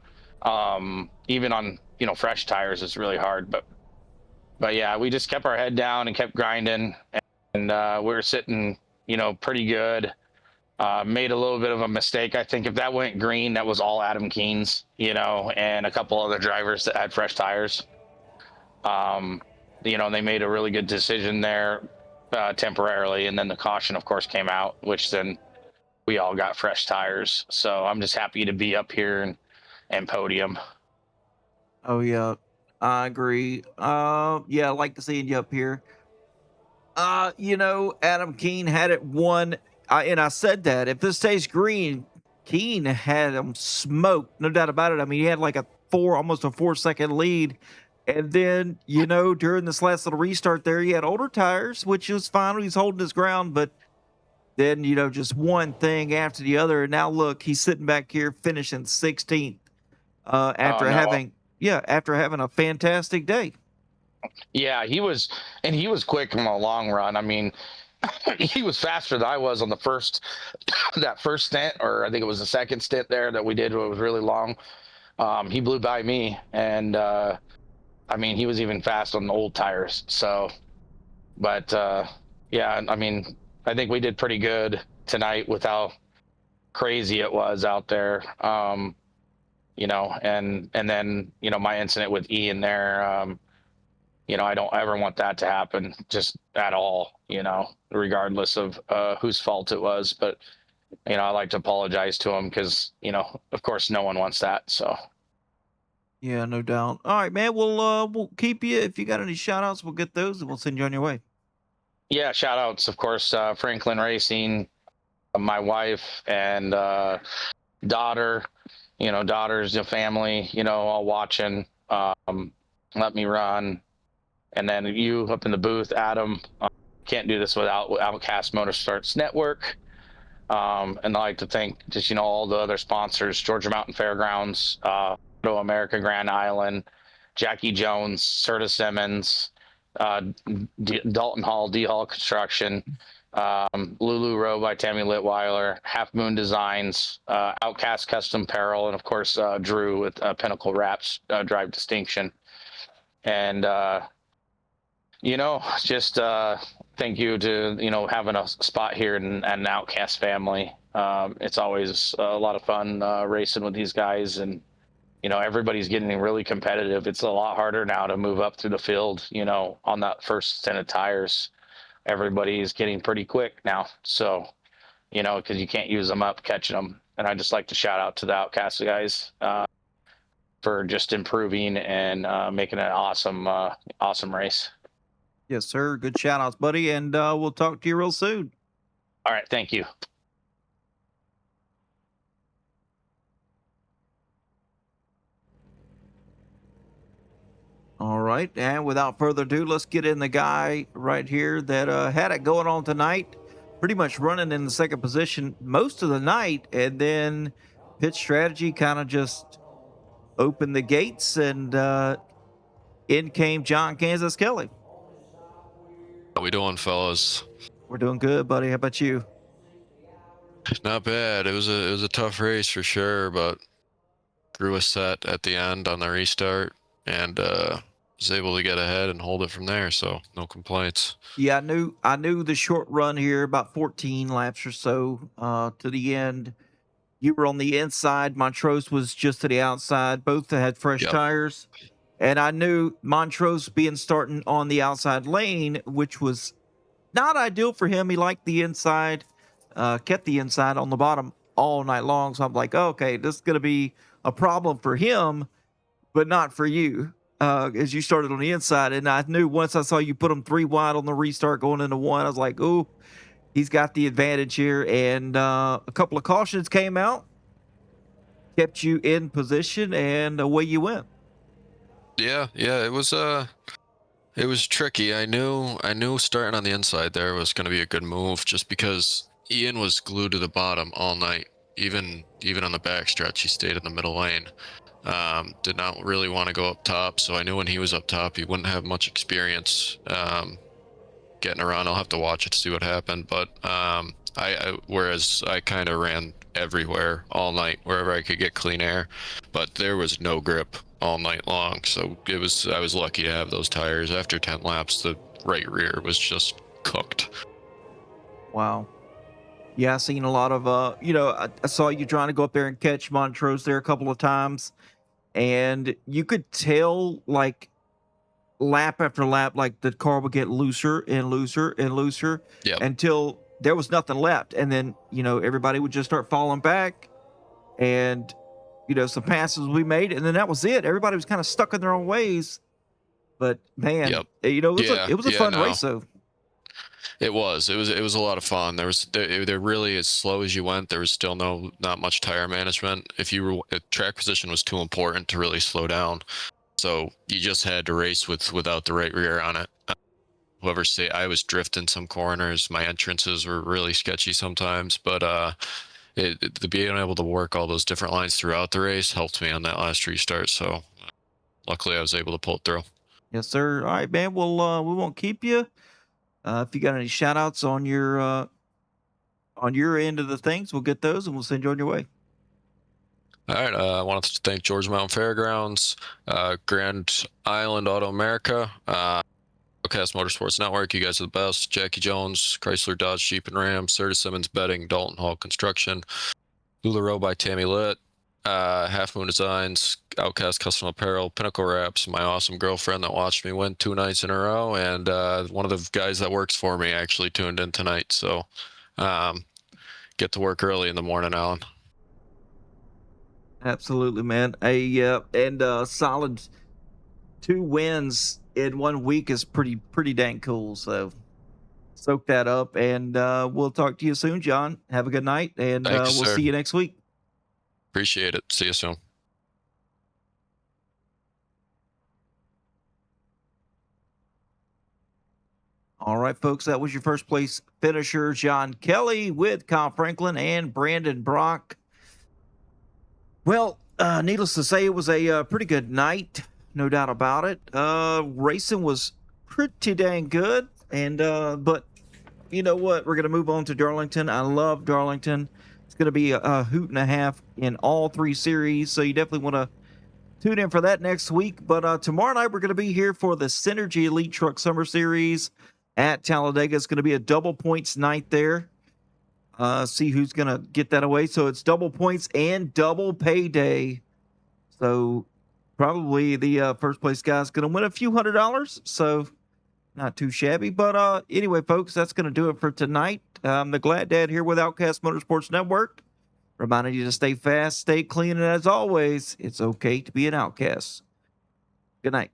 even on, fresh tires, it's really hard. But yeah, we just kept our head down and kept grinding, and we were sitting, pretty good. Made a little bit of a mistake. I think if that went green, that was all Adam Keen's, and a couple other drivers that had fresh tires. They made a really good decision there temporarily, and then the caution, of course, came out, which then we all got fresh tires. So I'm just happy to be up here and podium. Oh yeah, I agree. Yeah, I like seeing you up here. Adam Keen had it won, and I said that if this stays green, Keen had him smoked, no doubt about it. I mean, he had like almost a 4-second lead, and then during this last little restart there, he had older tires, which was fine. He's holding his ground, but then just one thing after the other, and now look, he's sitting back here finishing 16th after having a fantastic day. Yeah, he was quick in the long run. I mean, he was faster than I was on that first stint, or I think it was the second stint there that we did. It was really long. He blew by me, and he was even fast on the old tires. So, but yeah, I think we did pretty good tonight with how crazy it was out there. And then my incident with Ian there. I don't ever want that to happen, just at all, regardless of whose fault it was. But, I like to apologize to him because, of course, no one wants that. So. Yeah, no doubt. All right, man. We'll keep you. If you got any shout outs, we'll get those and we'll send you on your way. Yeah, shout outs, of course, Franklin Racing, my wife and daughter, daughters, family, all watching, let me run. And then you up in the booth, Adam, can't do this without Outcast Motorsports Network. And I'd like to thank just, all the other sponsors, Georgia Mountain Fairgrounds, America Grand Island, Jackie Jones, Serta Simmons, Dalton Hall, D Hall Construction, Lulu Row by Tammy Litweiler, Half Moon Designs, Outcast Custom Apparel, and of course Drew with Pinnacle Wraps Drive Distinction. And just thank you to having a spot here in an Outcast family. It's always a lot of fun racing with these guys, and everybody's getting really competitive. It's a lot harder now to move up through the field, on that first set of tires. Everybody's getting pretty quick now. So, because you can't use them up, catching them. And I just like to shout out to the Outcast guys for just improving and making an awesome race. Yes, sir. Good shout outs, buddy. And we'll talk to you real soon. All right. Thank you. All right, and without further ado, let's get in the guy right here that had it going on tonight, pretty much running in the second position most of the night, and then pit strategy kind of just opened the gates, and in came John Kansas Kelly. How we doing, fellas? We're doing good, buddy. How about you? Not bad. It was a tough race for sure, but grew a set at the end on the restart, and was able to get ahead and hold it from there, so no complaints. Yeah, I knew the short run here, about 14 laps or so to the end. You were on the inside. Montrose was just to the outside. Both had fresh tires. And I knew Montrose being starting on the outside lane, which was not ideal for him. He liked the inside, kept the inside on the bottom all night long. So I'm like, okay, this is going to be a problem for him, but not for you, as you started on the inside. And I knew once I saw you put him 3 wide on the restart going into 1, I was like, oh, he's got the advantage here. And a couple of cautions came out, kept you in position, and away you went. Yeah, it was tricky. I knew starting on the inside there was going to be a good move, just because Ian was glued to the bottom all night. Even on the backstretch, he stayed in the middle lane. Did not really want to go up top, so I knew when he was up top, he wouldn't have much experience getting around. I'll have to watch it to see what happened, but whereas I kind of ran everywhere all night, wherever I could get clean air, but there was no grip all night long, so I was lucky to have those tires. After 10 laps, the right rear was just cooked. Wow. Yeah, I seen a lot of I saw you trying to go up there and catch Montrose there a couple of times, and you could tell, like, lap after lap, like the car would get looser and looser and looser until there was nothing left, and then everybody would just start falling back, and some passes we made, and then that was it. Everybody was kind of stuck in their own ways, but man, it was a fun race though. It was a lot of fun. There really, as slow as you went, there was still not much tire management. If track position was too important to really slow down, so you just had to race without the right rear on it. I was drifting some corners. My entrances were really sketchy sometimes, but being able to work all those different lines throughout the race helped me on that last restart. So luckily, I was able to pull it through. Yes, sir. All right, man. Well, we won't keep you. If you got any shout outs on your end of the things, we'll get those and we'll send you on your way. All right. I wanted to thank Georgia Mountain Fairgrounds, Grand Island Auto America, Outcast Motorsports Network. You guys are the best. Jackie Jones, Chrysler, Dodge, Jeep and Ram, Serta Simmons Bedding, Dalton Hall Construction, Lulu Row by Tammy Lit, Half Moon Designs, Outcast Custom Apparel, Pinnacle Wraps, my awesome girlfriend that watched me win 2 nights in a row, and one of the guys that works for me actually tuned in tonight. So get to work early in the morning, Alan. Absolutely, man. And solid 2 wins in 1 week is pretty dang cool. So soak that up, and we'll talk to you soon, John. Have a good night, and we'll see you next week. Appreciate it. See you soon. All right, folks, that was your first place finisher, John Kelly, with Kyle Franklin and Brandon Brock. Well, Needless to say, it was a pretty good night, no doubt about it. Racing was pretty dang good, and but you know what? We're gonna move on to Darlington. I love Darlington. It's gonna be a hoot and a half in all three series, so you definitely want to tune in for that next week. But tomorrow night we're gonna be here for the Synergy Elite Truck Summer Series at Talladega. It's gonna be a double points night there. See who's gonna get that away. So it's double points and double payday. So probably the first place guy's gonna win a few $100s. So not too shabby. But anyway, folks, that's gonna do it for tonight. I'm the Glad Dad here with Outcast Motorsports Network, reminding you to stay fast, stay clean, and as always, it's okay to be an outcast. Good night.